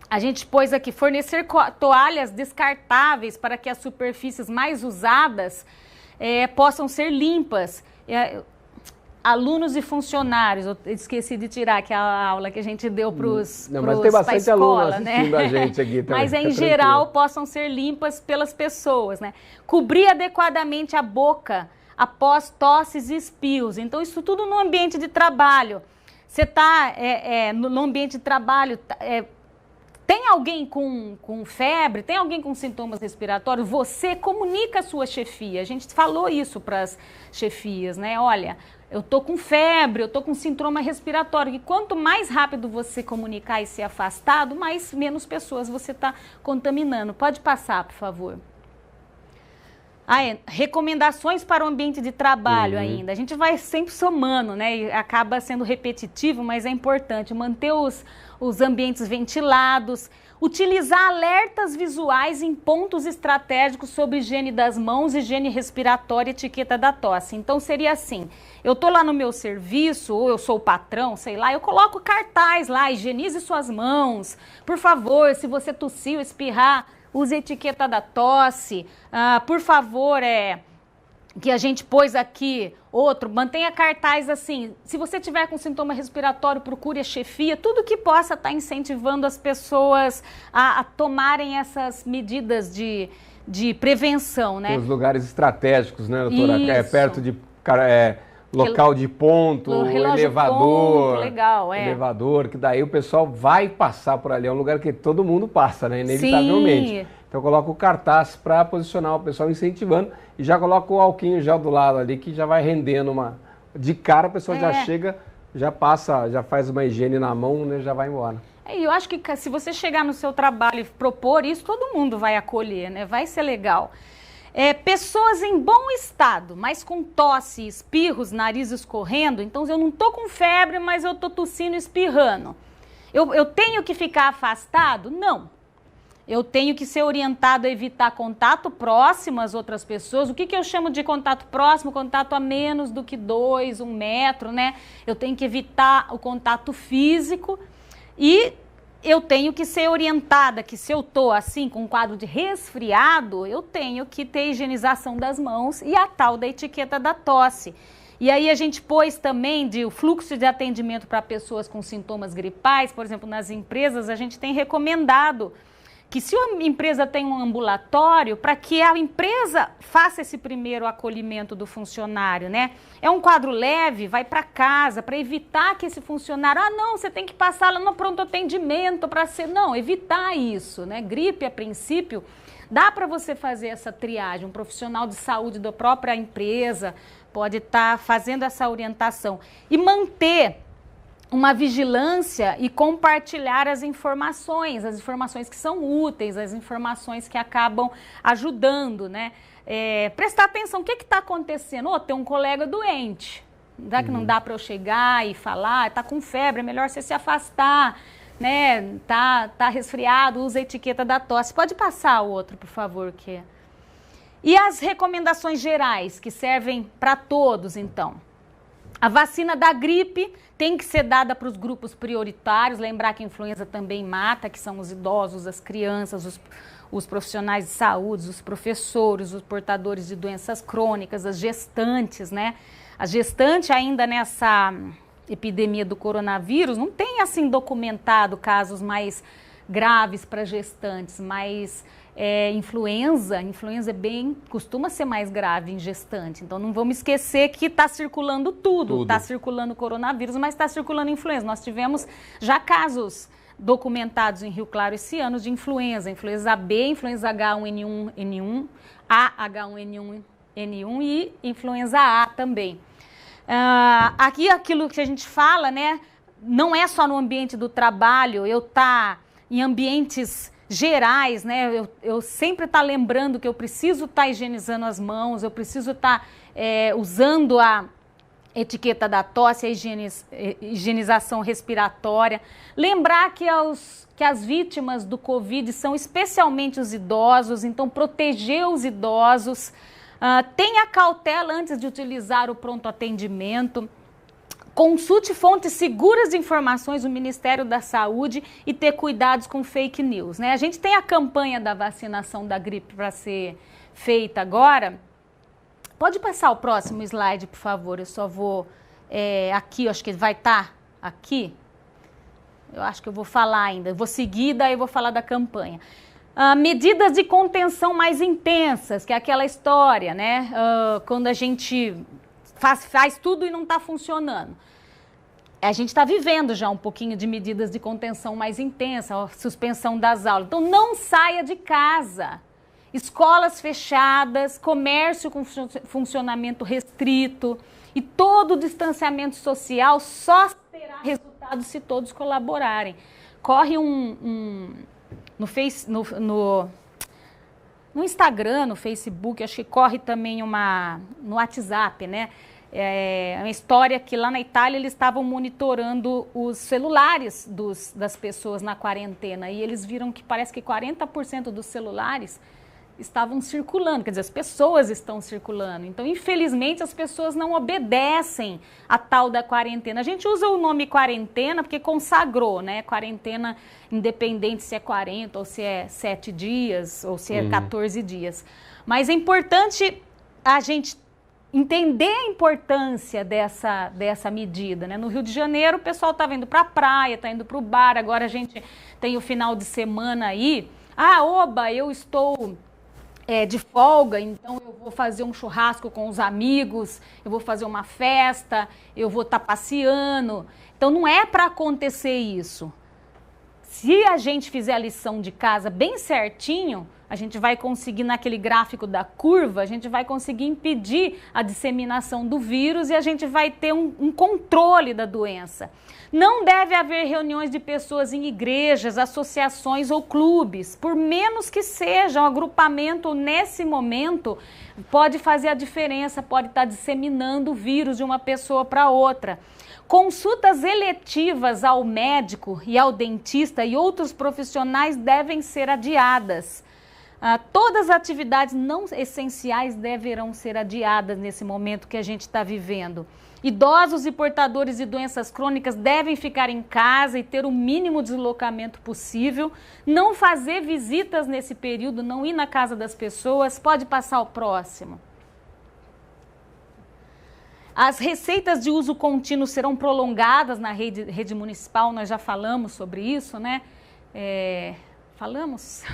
A gente pôs aqui, fornecer toalhas descartáveis para que as superfícies mais usadas possam ser limpas. Alunos e funcionários, eu esqueci de tirar aquela aula que a gente deu para os mas tem bastante aluno assistindo, né? A gente aqui também. Mas em geral possam ser limpas pelas pessoas, né? Cobrir adequadamente a boca após tosses e espirros. Então isso tudo no ambiente de trabalho. Você está no ambiente de trabalho... Tem alguém com febre, tem alguém com sintomas respiratórios, você comunica a sua chefia. A gente falou isso para as chefias, né? Olha, eu tô com febre, eu tô com sintoma respiratório. E quanto mais rápido você comunicar e ser afastado, menos pessoas você está contaminando. Pode passar, por favor. Recomendações para o ambiente de trabalho ainda. A gente vai sempre somando, né? E acaba sendo repetitivo, mas é importante manter os ambientes ventilados, utilizar alertas visuais em pontos estratégicos sobre higiene das mãos, higiene respiratória e etiqueta da tosse. Então seria assim, eu tô lá no meu serviço, ou eu sou o patrão, sei lá, eu coloco cartaz lá, higienize suas mãos, por favor, se você tossiu, espirrar, use a etiqueta da tosse, por favor, que a gente pôs aqui, mantenha cartaz assim, se você tiver com sintoma respiratório, procure a chefia, tudo que possa estar incentivando as pessoas a tomarem essas medidas de prevenção, né? Tem os lugares estratégicos, né, doutora? Isso. Perto de local de ponto, elevador, ponto, legal, elevador, que daí o pessoal vai passar por ali, é um lugar que todo mundo passa, né, inevitavelmente. Sim. Então coloca o cartaz para posicionar o pessoal incentivando e já coloca o alquinho gel do lado ali que já vai rendendo de cara, a pessoa já chega, já passa, já faz uma higiene na mão, né, já vai embora. Eu acho que se você chegar no seu trabalho e propor isso, todo mundo vai acolher, né, vai ser legal. Pessoas em bom estado, mas com tosse, espirros, nariz escorrendo, então eu não tô com febre, mas eu tô tossindo e espirrando. Eu tenho que ficar afastado? Não. Eu tenho que ser orientado a evitar contato próximo às outras pessoas. O que eu chamo de contato próximo? Contato a menos do que 2, 1 metro, né? Eu tenho que evitar o contato físico e eu tenho que ser orientada que se eu estou assim com um quadro de resfriado, eu tenho que ter higienização das mãos e a tal da etiqueta da tosse. E aí a gente pôs também o fluxo de atendimento para pessoas com sintomas gripais, por exemplo, nas empresas, a gente tem recomendado que se a empresa tem um ambulatório, para que a empresa faça esse primeiro acolhimento do funcionário, né? É um quadro leve, vai para casa, para evitar que esse funcionário, não, você tem que passar lá no pronto atendimento para ser... Não, evitar isso, né? Gripe, a princípio, dá para você fazer essa triagem, um profissional de saúde da própria empresa pode estar fazendo essa orientação e manter uma vigilância e compartilhar as informações que são úteis, as informações que acabam ajudando, né? Prestar atenção, o que está acontecendo? Tem um colega doente, que não dá para eu chegar e falar, está com febre, é melhor você se afastar, né? Tá resfriado, usa a etiqueta da tosse. Pode passar o outro, por favor, que... E as recomendações gerais, que servem para todos, então. A vacina da gripe tem que ser dada para os grupos prioritários, lembrar que a influenza também mata, que são os idosos, as crianças, os profissionais de saúde, os professores, os portadores de doenças crônicas, as gestantes, né? A gestante ainda nessa epidemia do coronavírus não tem assim documentado casos mais graves para gestantes, mas influenza costuma ser mais grave em gestante. Então não vamos esquecer que está circulando tudo. Está circulando coronavírus, mas está circulando influenza. Nós tivemos já casos documentados em Rio Claro esse ano de influenza B, influenza H1N1, H1N1 e influenza A também. Aqui aquilo que a gente fala, né, não é só no ambiente do trabalho, eu estar em ambientes gerais, né? Eu sempre estar lembrando que eu preciso estar higienizando as mãos, eu preciso estar usando a etiqueta da tosse, a higienização respiratória. Lembrar que as vítimas do Covid são especialmente os idosos, então proteger os idosos. Tenha cautela antes de utilizar o pronto atendimento. Consulte fontes seguras de informações do Ministério da Saúde e ter cuidados com fake news, né? A gente tem a campanha da vacinação da gripe para ser feita agora. Pode passar o próximo slide, por favor. Eu só vou aqui, eu acho que vai estar aqui. Eu acho que eu vou falar ainda. Eu vou seguir, daí eu vou falar da campanha. Medidas de contenção mais intensas, que é aquela história, né? Quando a gente faz tudo e não está funcionando. A gente está vivendo já um pouquinho de medidas de contenção mais intensa, suspensão das aulas. Então, não saia de casa. Escolas fechadas, comércio com funcionamento restrito e todo o distanciamento social só terá resultado se todos colaborarem. Corre no Instagram, no Facebook, acho que corre também no WhatsApp, né? É uma história que lá na Itália eles estavam monitorando os celulares das pessoas na quarentena e eles viram que parece que 40% dos celulares estavam circulando, quer dizer, as pessoas estão circulando. Então, infelizmente, as pessoas não obedecem a tal da quarentena. A gente usa o nome quarentena porque consagrou, né? Quarentena independente se é 40 ou se é 7 dias ou se é 14 dias. Mas é importante a gente entender a importância dessa medida, né? No Rio de Janeiro, o pessoal está indo para a praia, está indo para o bar, agora a gente tem o final de semana aí. Eu estou de folga, então eu vou fazer um churrasco com os amigos, eu vou fazer uma festa, eu vou estar passeando. Então não é para acontecer isso. Se a gente fizer a lição de casa bem certinho, a gente vai conseguir, naquele gráfico da curva, a gente vai conseguir impedir a disseminação do vírus e a gente vai ter um controle da doença. Não deve haver reuniões de pessoas em igrejas, associações ou clubes, por menos que seja um agrupamento nesse momento, pode fazer a diferença, pode estar disseminando o vírus de uma pessoa para outra. Consultas eletivas ao médico e ao dentista e outros profissionais devem ser adiadas. Todas as atividades não essenciais deverão ser adiadas nesse momento que a gente está vivendo. Idosos e portadores de doenças crônicas devem ficar em casa e ter o mínimo deslocamento possível. Não fazer visitas nesse período, não ir na casa das pessoas. Pode passar o próximo. As receitas de uso contínuo serão prolongadas na rede municipal, nós já falamos sobre isso, né? Falamos?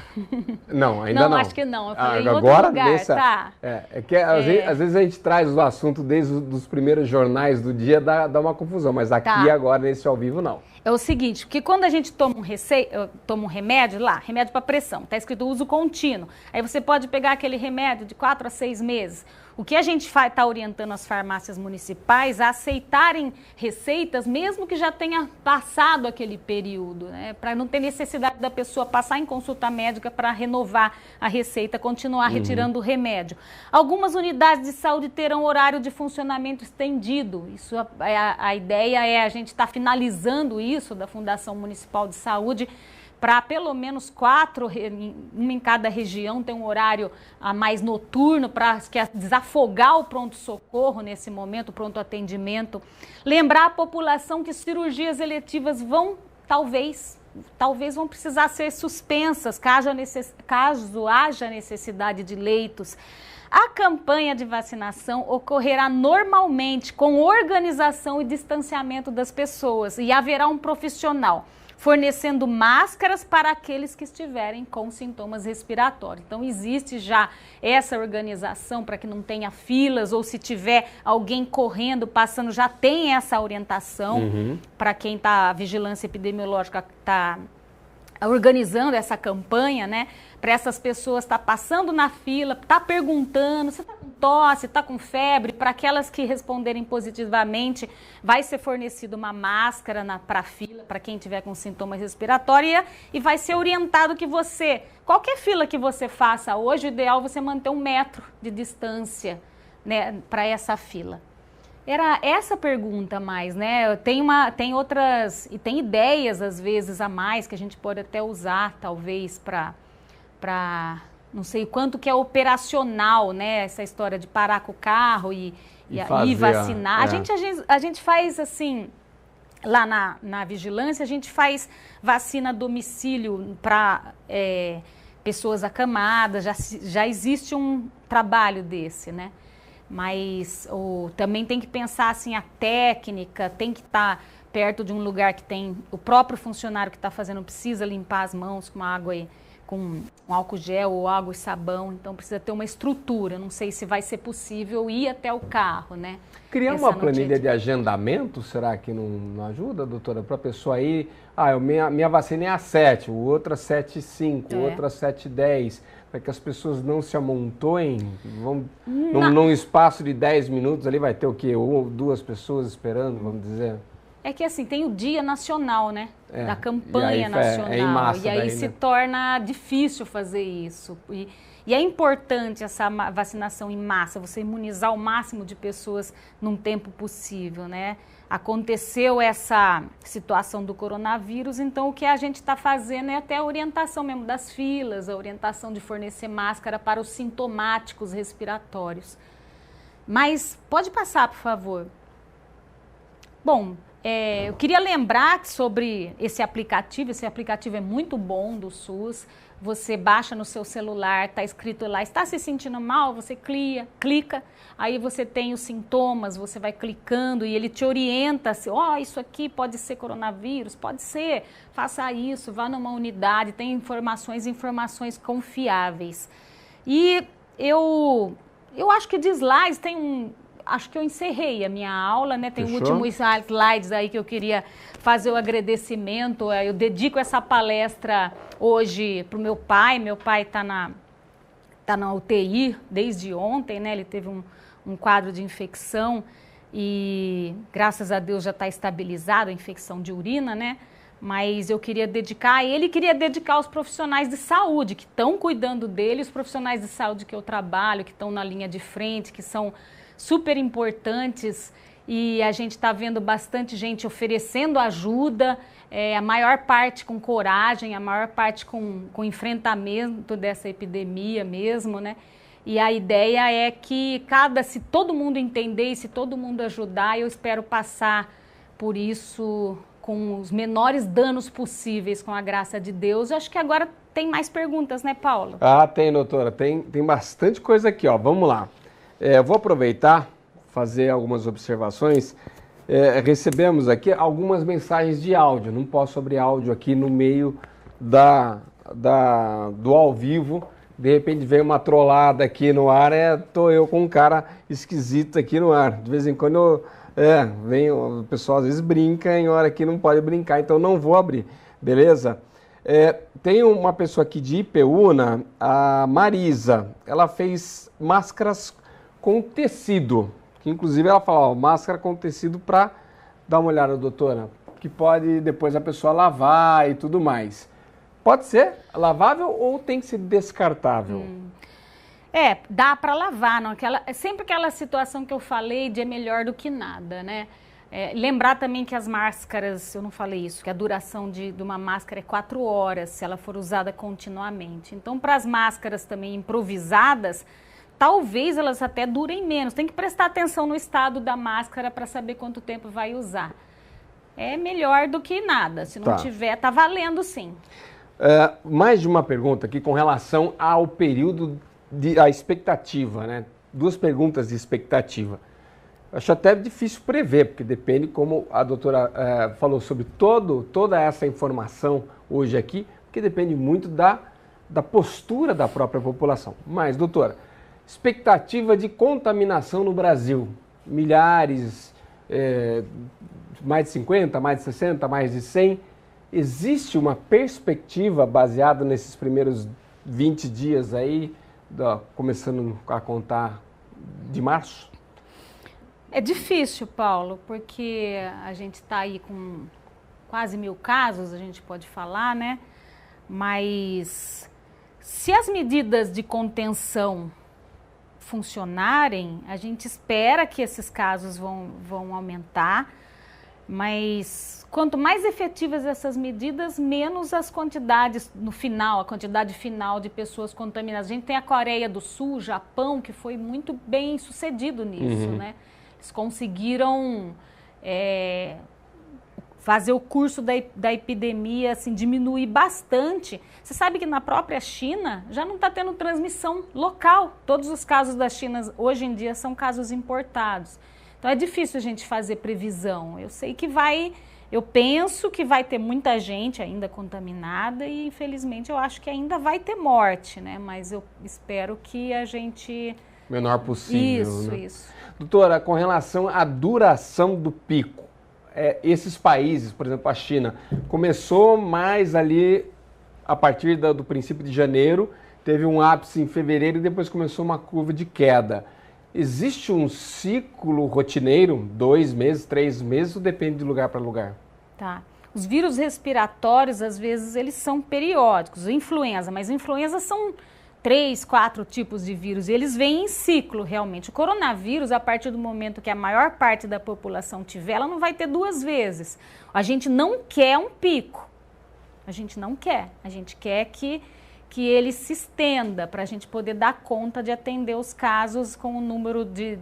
Não, ainda não. Não, acho que não. Eu falei agora, em outro lugar, tá? É que às vezes a gente traz o assunto desde os primeiros jornais do dia, dá uma confusão, mas aqui agora, nesse ao vivo, não. É o seguinte, porque quando a gente toma um remédio remédio para pressão, está escrito uso contínuo, aí você pode pegar aquele remédio de 4 a 6 meses. O que a gente está orientando as farmácias municipais a aceitarem receitas, mesmo que já tenha passado aquele período, né? Para não ter necessidade da pessoa passar em consulta médica para renovar a receita, continuar retirando o remédio. Algumas unidades de saúde terão horário de funcionamento estendido. Isso, a ideia é a gente estar finalizando isso da Fundação Municipal de Saúde, para pelo menos 4, uma em cada região, tem um horário mais noturno para desafogar o pronto-socorro nesse momento, o pronto-atendimento. Lembrar a população que cirurgias eletivas talvez vão precisar ser suspensas, caso haja necessidade de leitos. A campanha de vacinação ocorrerá normalmente com organização e distanciamento das pessoas e haverá um profissional fornecendo máscaras para aqueles que estiverem com sintomas respiratórios. Então, existe já essa organização para que não tenha filas, ou se tiver alguém correndo, passando, já tem essa orientação para quem a vigilância epidemiológica está organizando essa campanha, né? Para essas pessoas estar passando na fila, perguntando, você está com tosse, está com febre? Para aquelas que responderem positivamente, vai ser fornecida uma máscara para a fila, para quem tiver com sintomas respiratórios, e vai ser orientado que qualquer fila que você faça hoje, o ideal é você manter 1 metro de distância, né, para essa fila. Era essa pergunta mais, né? Tem outras, e tem ideias às vezes a mais que a gente pode até usar, talvez, para não sei quanto que é operacional, né? Essa história de parar com o carro e vacinar. A gente faz assim, lá na vigilância, a gente faz vacina a domicílio para pessoas acamadas, já existe um trabalho desse, né? Mas também tem que pensar assim, a técnica, tem que estar perto de um lugar que tem o próprio funcionário que está fazendo, precisa limpar as mãos com água com um álcool gel ou água e sabão, então precisa ter uma estrutura. Não sei se vai ser possível ir até o carro, né? Criar uma planilha de agendamento, será que não ajuda, doutora? Para a pessoa ir, minha vacina é às 7, o outro às 7h05, o outro às 7h10, para que as pessoas não se amontoem, num espaço de 10 minutos ali vai ter o quê? 1 ou 2 pessoas esperando, vamos dizer? É que assim, tem o dia nacional, né? Da campanha nacional. Em massa e aí daí, se né? torna difícil fazer isso. E é importante essa vacinação em massa, você imunizar o máximo de pessoas num tempo possível, né? Aconteceu essa situação do coronavírus, então o que a gente está fazendo é até a orientação mesmo das filas, a orientação de fornecer máscara para os sintomáticos respiratórios. Mas pode passar, por favor. Bom, eu queria lembrar sobre esse aplicativo é muito bom do SUS, você baixa no seu celular, está escrito lá, está se sentindo mal, você clica, aí você tem os sintomas, você vai clicando e ele te orienta, isso aqui pode ser coronavírus, pode ser, faça isso, vá numa unidade, tem informações confiáveis. E eu acho que de slides acho que eu encerrei a minha aula, né? Tem últimos slides aí que eu queria fazer o agradecimento. Eu dedico essa palestra hoje para o meu pai. Meu pai está na UTI desde ontem, né? Ele teve um quadro de infecção e, graças a Deus, já está estabilizado a infecção de urina, né? Mas eu queria dedicar, ele queria dedicar aos profissionais de saúde que estão cuidando dele, os profissionais de saúde que eu trabalho, que estão na linha de frente, que são super importantes, e a gente está vendo bastante gente oferecendo ajuda, a maior parte com coragem, a maior parte com enfrentamento dessa epidemia mesmo, né? E a ideia é que se todo mundo entender e se todo mundo ajudar, eu espero passar por isso com os menores danos possíveis, com a graça de Deus. Eu acho que agora tem mais perguntas, né, Paulo? Tem, doutora. Tem bastante coisa aqui, ó. Vamos lá. Eu vou aproveitar, fazer algumas observações. Recebemos aqui algumas mensagens de áudio. Não posso abrir áudio aqui no meio do ao vivo. De repente vem uma trollada aqui no ar, tô eu com um cara esquisito aqui no ar. De vez em quando vem, o pessoal às vezes brinca em hora que não pode brincar, então não vou abrir, beleza? Tem uma pessoa aqui de Ipeúna, a Marisa, ela fez máscaras com tecido, que inclusive ela fala, máscara com tecido para dar uma olhada, doutora, que pode depois a pessoa lavar e tudo mais. Pode ser lavável ou tem que ser descartável? Dá para lavar, não? Sempre aquela situação que eu falei de é melhor do que nada, né? Lembrar também que as máscaras, eu não falei isso, que a duração de uma máscara é 4 horas, se ela for usada continuamente. Então, para as máscaras também improvisadas, talvez elas até durem menos. Tem que prestar atenção no estado da máscara para saber quanto tempo vai usar. É melhor do que nada. Se não tiver, tá valendo sim. Mais de uma pergunta aqui com relação ao período a expectativa, né? 2 perguntas de expectativa. Acho até difícil prever, porque depende, como a doutora falou sobre toda essa informação hoje aqui, porque depende muito da postura da própria população. Mas, doutora, expectativa de contaminação no Brasil, milhares, mais de 50, mais de 60, mais de 100, existe uma perspectiva baseada nesses primeiros 20 dias aí, começando a contar de março? É difícil, Paulo, porque a gente está aí com quase 1000 casos, a gente pode falar, né? Mas se as medidas de contenção funcionarem, a gente espera que esses casos vão aumentar, mas quanto mais efetivas essas medidas, menos as quantidades no final, a quantidade final de pessoas contaminadas. A gente tem a Coreia do Sul, Japão, que foi muito bem sucedido nisso, né? Eles conseguiram fazer o curso da epidemia, assim, diminuir bastante. Você sabe que na própria China já não está tendo transmissão local. Todos os casos da China hoje em dia são casos importados. Então é difícil a gente fazer previsão. Eu sei que eu penso que vai ter muita gente ainda contaminada e infelizmente eu acho que ainda vai ter morte, né? Mas eu espero que a gente... Menor possível. Isso, né? isso. Doutora, com relação à duração do pico, esses países, por exemplo, a China, começou mais ali a partir do princípio de janeiro, teve um ápice em fevereiro e depois começou uma curva de queda. Existe um ciclo rotineiro, 2 meses, 3 meses, ou depende de lugar para lugar? Tá. Os vírus respiratórios, às vezes, eles são periódicos, influenza, mas influenza são 3, 4 tipos de vírus e eles vêm em ciclo, realmente. O coronavírus, a partir do momento que a maior parte da população tiver, ela não vai ter 2 vezes. A gente não quer um pico, a gente não quer. A gente quer que ele se estenda para a gente poder dar conta de atender os casos com o número de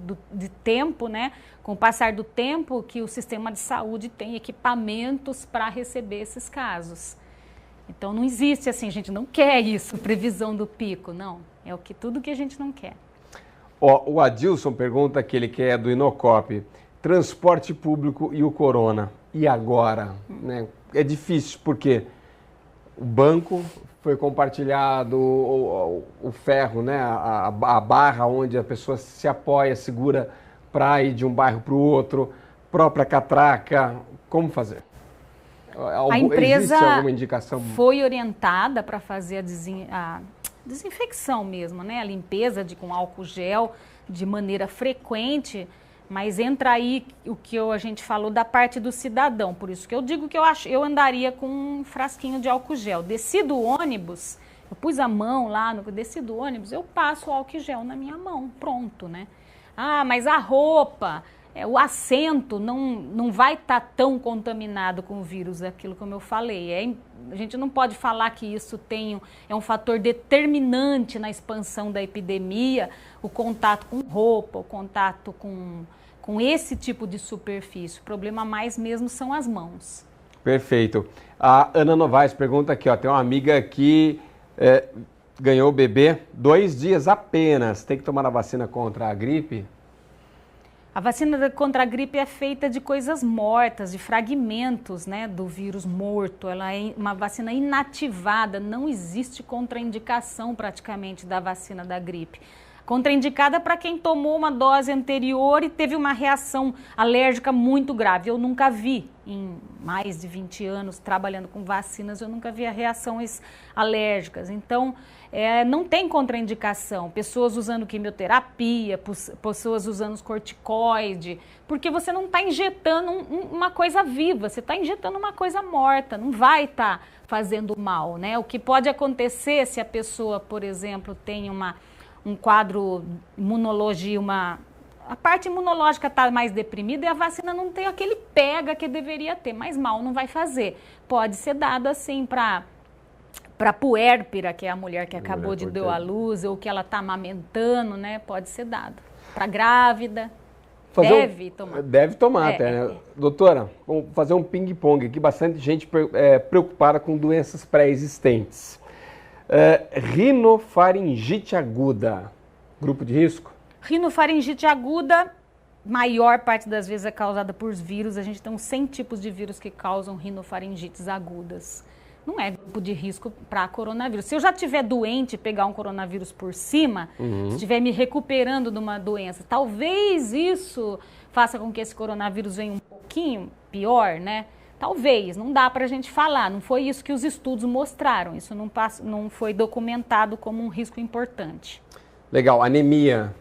tempo, né? Com o passar do tempo que o sistema de saúde tem equipamentos para receber esses casos. Então não existe assim, a gente não quer isso, previsão do pico, não. É tudo que a gente não quer. O Adilson pergunta que ele quer do Inocop, transporte público e o corona. E agora? Né? É difícil porque o banco foi compartilhado, o ferro, né? a barra onde a pessoa se apoia, segura para ir de um bairro para o outro, própria catraca, como fazer? A empresa existe alguma indicação? Foi orientada para fazer a desinfecção mesmo, né? A limpeza com álcool gel de maneira frequente, mas entra aí o que a gente falou da parte do cidadão. Por isso que eu digo que eu andaria com um frasquinho de álcool gel. Desci do ônibus, eu pus a mão lá, desci do ônibus, eu passo o álcool gel na minha mão, pronto, né? Ah, mas a roupa... o assento não vai estar tão contaminado com o vírus, aquilo como eu falei. A gente não pode falar que isso é um fator determinante na expansão da epidemia, o contato com roupa, o contato com esse tipo de superfície. O problema mais mesmo são as mãos. Perfeito. A Ana Novaes pergunta aqui, tem uma amiga que ganhou o bebê 2 dias apenas. Tem que tomar a vacina contra a gripe? A vacina contra a gripe é feita de coisas mortas, de fragmentos, né, do vírus morto. Ela é uma vacina inativada, não existe contraindicação praticamente da vacina da gripe. Contraindicada para quem tomou uma dose anterior e teve uma reação alérgica muito grave. Eu nunca vi, em mais de 20 anos trabalhando com vacinas, eu nunca vi reações alérgicas. Então, não tem contraindicação. Pessoas usando quimioterapia, pessoas usando corticoide, porque você não está injetando uma coisa viva, você está injetando uma coisa morta, não vai estar fazendo mal, né? O que pode acontecer se a pessoa, por exemplo, tem um quadro imunologia, a parte imunológica está mais deprimida e a vacina não tem aquele pega que deveria ter, mas mal não vai fazer. Pode ser dado assim para puérpera, que é a mulher que acabou de dar à luz, ou que ela está amamentando, né? Pode ser dado. Para grávida, deve tomar. Deve tomar até, né? Doutora, vamos fazer um ping-pong aqui, bastante gente preocupada com doenças pré-existentes. Rinofaringite aguda, grupo de risco? Rinofaringite aguda, maior parte das vezes é causada por vírus. A gente tem uns 100 tipos de vírus que causam rinofaringites agudas. Não é grupo de risco para coronavírus. Se eu já estiver doente e pegar um coronavírus por cima, se estiver me recuperando de uma doença, talvez isso faça com que esse coronavírus venha um pouquinho pior, né? Talvez, não dá para a gente falar, não foi isso que os estudos mostraram, isso não foi documentado como um risco importante. Legal, anemia.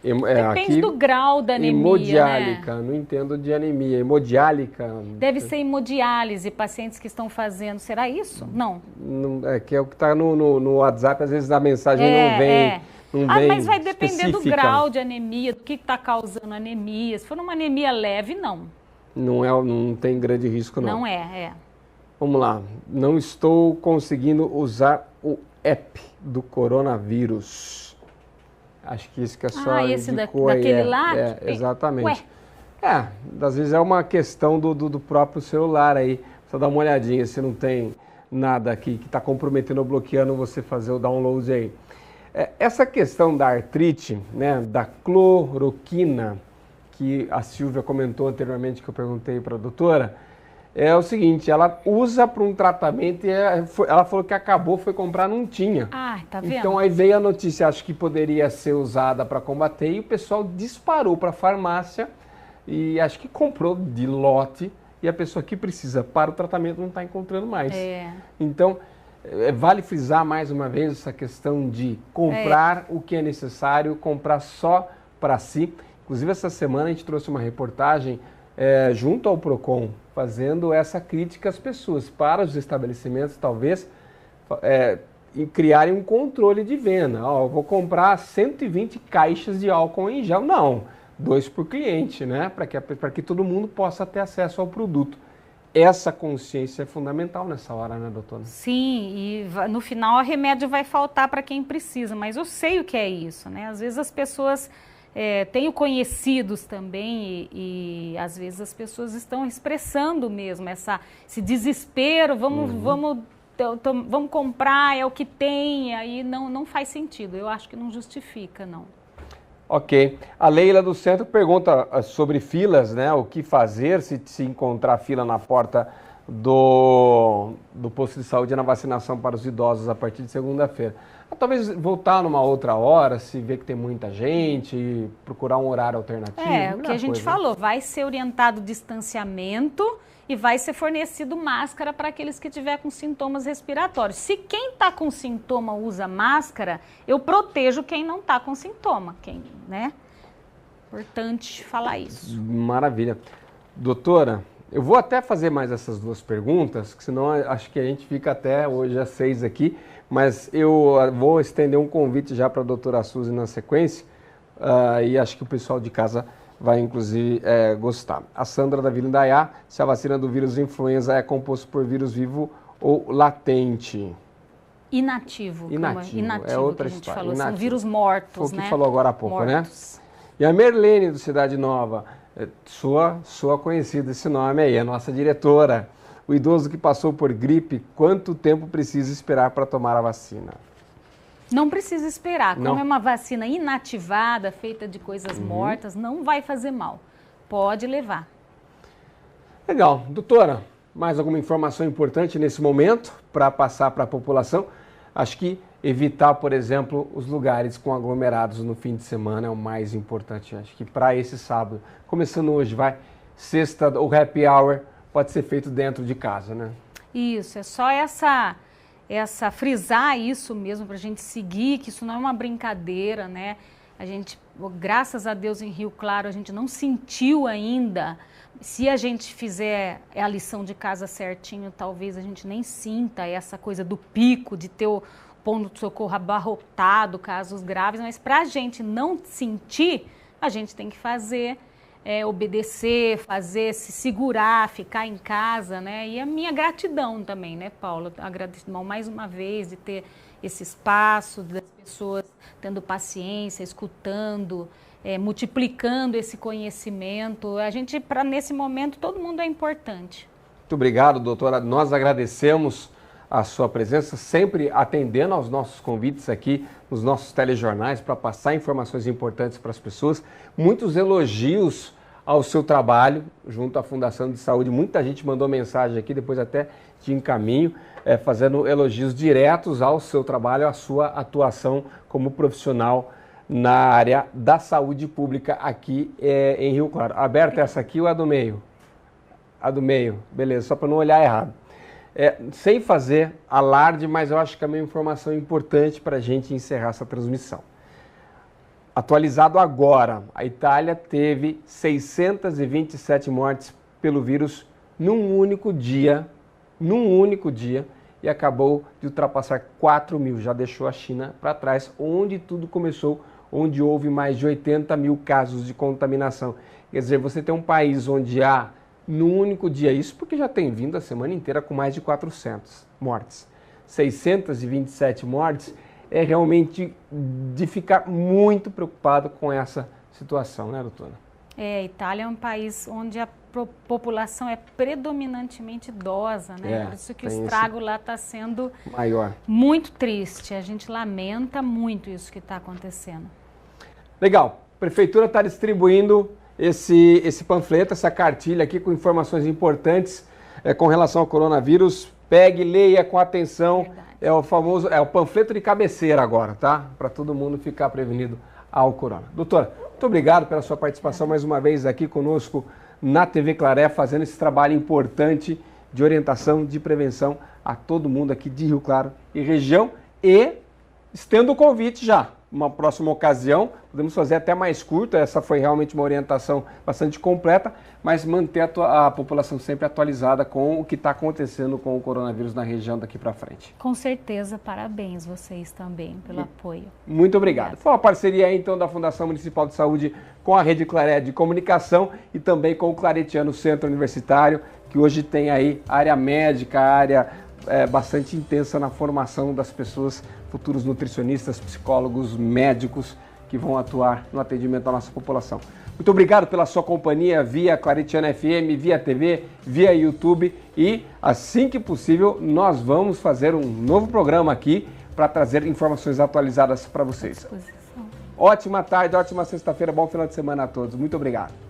Depende do grau da anemia, hemodiálica, né? Não entendo de anemia, hemodiálica. Deve ser hemodiálise, pacientes que estão fazendo, será isso? Não. Que é o que está no WhatsApp, às vezes a mensagem não vem. Não vem mas vai depender específica. Do grau de anemia, do que está causando anemia. Se for uma anemia leve, não. Não tem grande risco, não. Não é. Vamos lá. Não estou conseguindo usar o app do coronavírus. Acho que isso que a senhora esse indicou daquele aí. lá? Exatamente. Às vezes é uma questão do próprio celular aí. Só dá uma olhadinha se não tem nada aqui que está comprometendo ou bloqueando você fazer o download aí. Essa questão da artrite, né, da cloroquina, que a Silvia comentou anteriormente, que eu perguntei para a doutora, é o seguinte, ela usa para um tratamento e ela falou que acabou, foi comprar, não tinha. Tá vendo? Então aí veio a notícia, acho que poderia ser usada para combater, e o pessoal disparou para a farmácia e acho que comprou de lote, e a pessoa que precisa para o tratamento não está encontrando mais. Então, vale frisar mais uma vez essa questão de comprar o que é necessário, comprar só para si. Inclusive, essa semana a gente trouxe uma reportagem junto ao PROCON, fazendo essa crítica às pessoas, para os estabelecimentos, talvez, criarem um controle de venda. Eu vou comprar 120 caixas de álcool em gel. Não, 2 por cliente, né? Para que todo mundo possa ter acesso ao produto. Essa consciência é fundamental nessa hora, né, doutora? Sim, e no final o remédio vai faltar para quem precisa, mas eu sei o que é isso, né? Às vezes as pessoas... tenho conhecidos também e às vezes as pessoas estão expressando mesmo esse desespero, vamos comprar, é o que tem, aí não faz sentido, eu acho que não justifica, não. Ok. A Leila do Centro pergunta sobre filas, né? O que fazer se encontrar fila na porta do posto de saúde na vacinação para os idosos a partir de segunda-feira. Talvez voltar numa outra hora, se ver que tem muita gente, procurar um horário alternativo. O que a gente falou, vai ser orientado distanciamento e vai ser fornecido máscara para aqueles que tiver com sintomas respiratórios. Se quem está com sintoma usa máscara, eu protejo quem não está com sintoma, né? Importante falar isso. Maravilha. Doutora, eu vou até fazer mais essas 2 perguntas, que senão acho que a gente fica até hoje às 6 aqui, mas eu vou estender um convite já para a doutora Suzy na sequência, e acho que o pessoal de casa vai inclusive gostar. A Sandra da Vila Indaiá, se a vacina do vírus influenza é composto por vírus vivo ou latente? Inativo, é outra que a gente história. Falou, são vírus mortos, Foi o que né? falou agora há pouco, mortos. Né? E a Merlene do Cidade Nova, sua conhecida esse nome aí, a nossa diretora. O idoso que passou por gripe, quanto tempo precisa esperar para tomar a vacina? Não precisa esperar. Não. Como é uma vacina inativada, feita de coisas mortas, não vai fazer mal. Pode levar. Legal. Doutora, mais alguma informação importante nesse momento para passar para a população? Acho que evitar, por exemplo, os lugares com aglomerados no fim de semana é o mais importante. Acho que para esse sábado, começando hoje, sexta, o happy hour pode ser feito dentro de casa, né? Isso, é só frisar isso mesmo para a gente seguir, que isso não é uma brincadeira, né? A gente, graças a Deus, em Rio Claro, a gente não sentiu ainda. Se a gente fizer a lição de casa certinho, talvez a gente nem sinta essa coisa do pico, de ter o ponto de socorro abarrotado, casos graves, mas para a gente não sentir, a gente tem que fazer, obedecer, se segurar, ficar em casa, né? E a minha gratidão também, né, Paulo? A gratidão mais uma vez de ter esse espaço, das pessoas tendo paciência, escutando, multiplicando esse conhecimento. A gente, nesse momento, todo mundo é importante. Muito obrigado, doutora. Nós agradecemos a sua presença, sempre atendendo aos nossos convites aqui nos nossos telejornais para passar informações importantes para as pessoas. Muitos elogios ao seu trabalho junto à Fundação de Saúde. Muita gente mandou mensagem aqui, depois até te encaminho, fazendo elogios diretos ao seu trabalho, à sua atuação como profissional na área da saúde pública aqui em Rio Claro. Aberta essa aqui ou a do meio? A do meio, beleza, só para não olhar errado. Sem fazer alarde, mas eu acho que é uma informação importante para a gente encerrar essa transmissão. Atualizado agora, a Itália teve 627 mortes pelo vírus num único dia, e acabou de ultrapassar 4 mil, já deixou a China para trás, onde tudo começou, onde houve mais de 80 mil casos de contaminação. Quer dizer, você tem um país onde há, num único dia, isso porque já tem vindo a semana inteira com mais de 400 mortes. 627 mortes é realmente de ficar muito preocupado com essa situação, né, doutora? A Itália é um país onde a população é predominantemente idosa, né? Por isso que o estrago lá está sendo maior. Muito triste. A gente lamenta muito isso que está acontecendo. Legal. A Prefeitura está distribuindo esse panfleto, essa cartilha aqui com informações importantes com relação ao coronavírus. Pegue, leia com atenção. Verdade. É o panfleto de cabeceira agora, tá? Para todo mundo ficar prevenido ao corona. Doutora, muito obrigado pela sua participação mais uma vez aqui conosco na TV Claré, fazendo esse trabalho importante de orientação, de prevenção a todo mundo aqui de Rio Claro e região. E estendo o convite já, uma próxima ocasião, podemos fazer até mais curta, essa foi realmente uma orientação bastante completa, mas manter a população sempre atualizada com o que está acontecendo com o coronavírus na região daqui para frente. Com certeza, parabéns vocês também pelo apoio. Muito obrigado. Foi uma parceria então da Fundação Municipal de Saúde com a Rede Claré de Comunicação e também com o Claretiano Centro Universitário, que hoje tem aí área médica, área bastante intensa na formação das pessoas, futuros nutricionistas, psicólogos, médicos que vão atuar no atendimento da nossa população. Muito obrigado pela sua companhia via Claretiano FM, via TV, via YouTube e assim que possível nós vamos fazer um novo programa aqui para trazer informações atualizadas para vocês. Ótima tarde, ótima sexta-feira, bom final de semana a todos. Muito obrigado.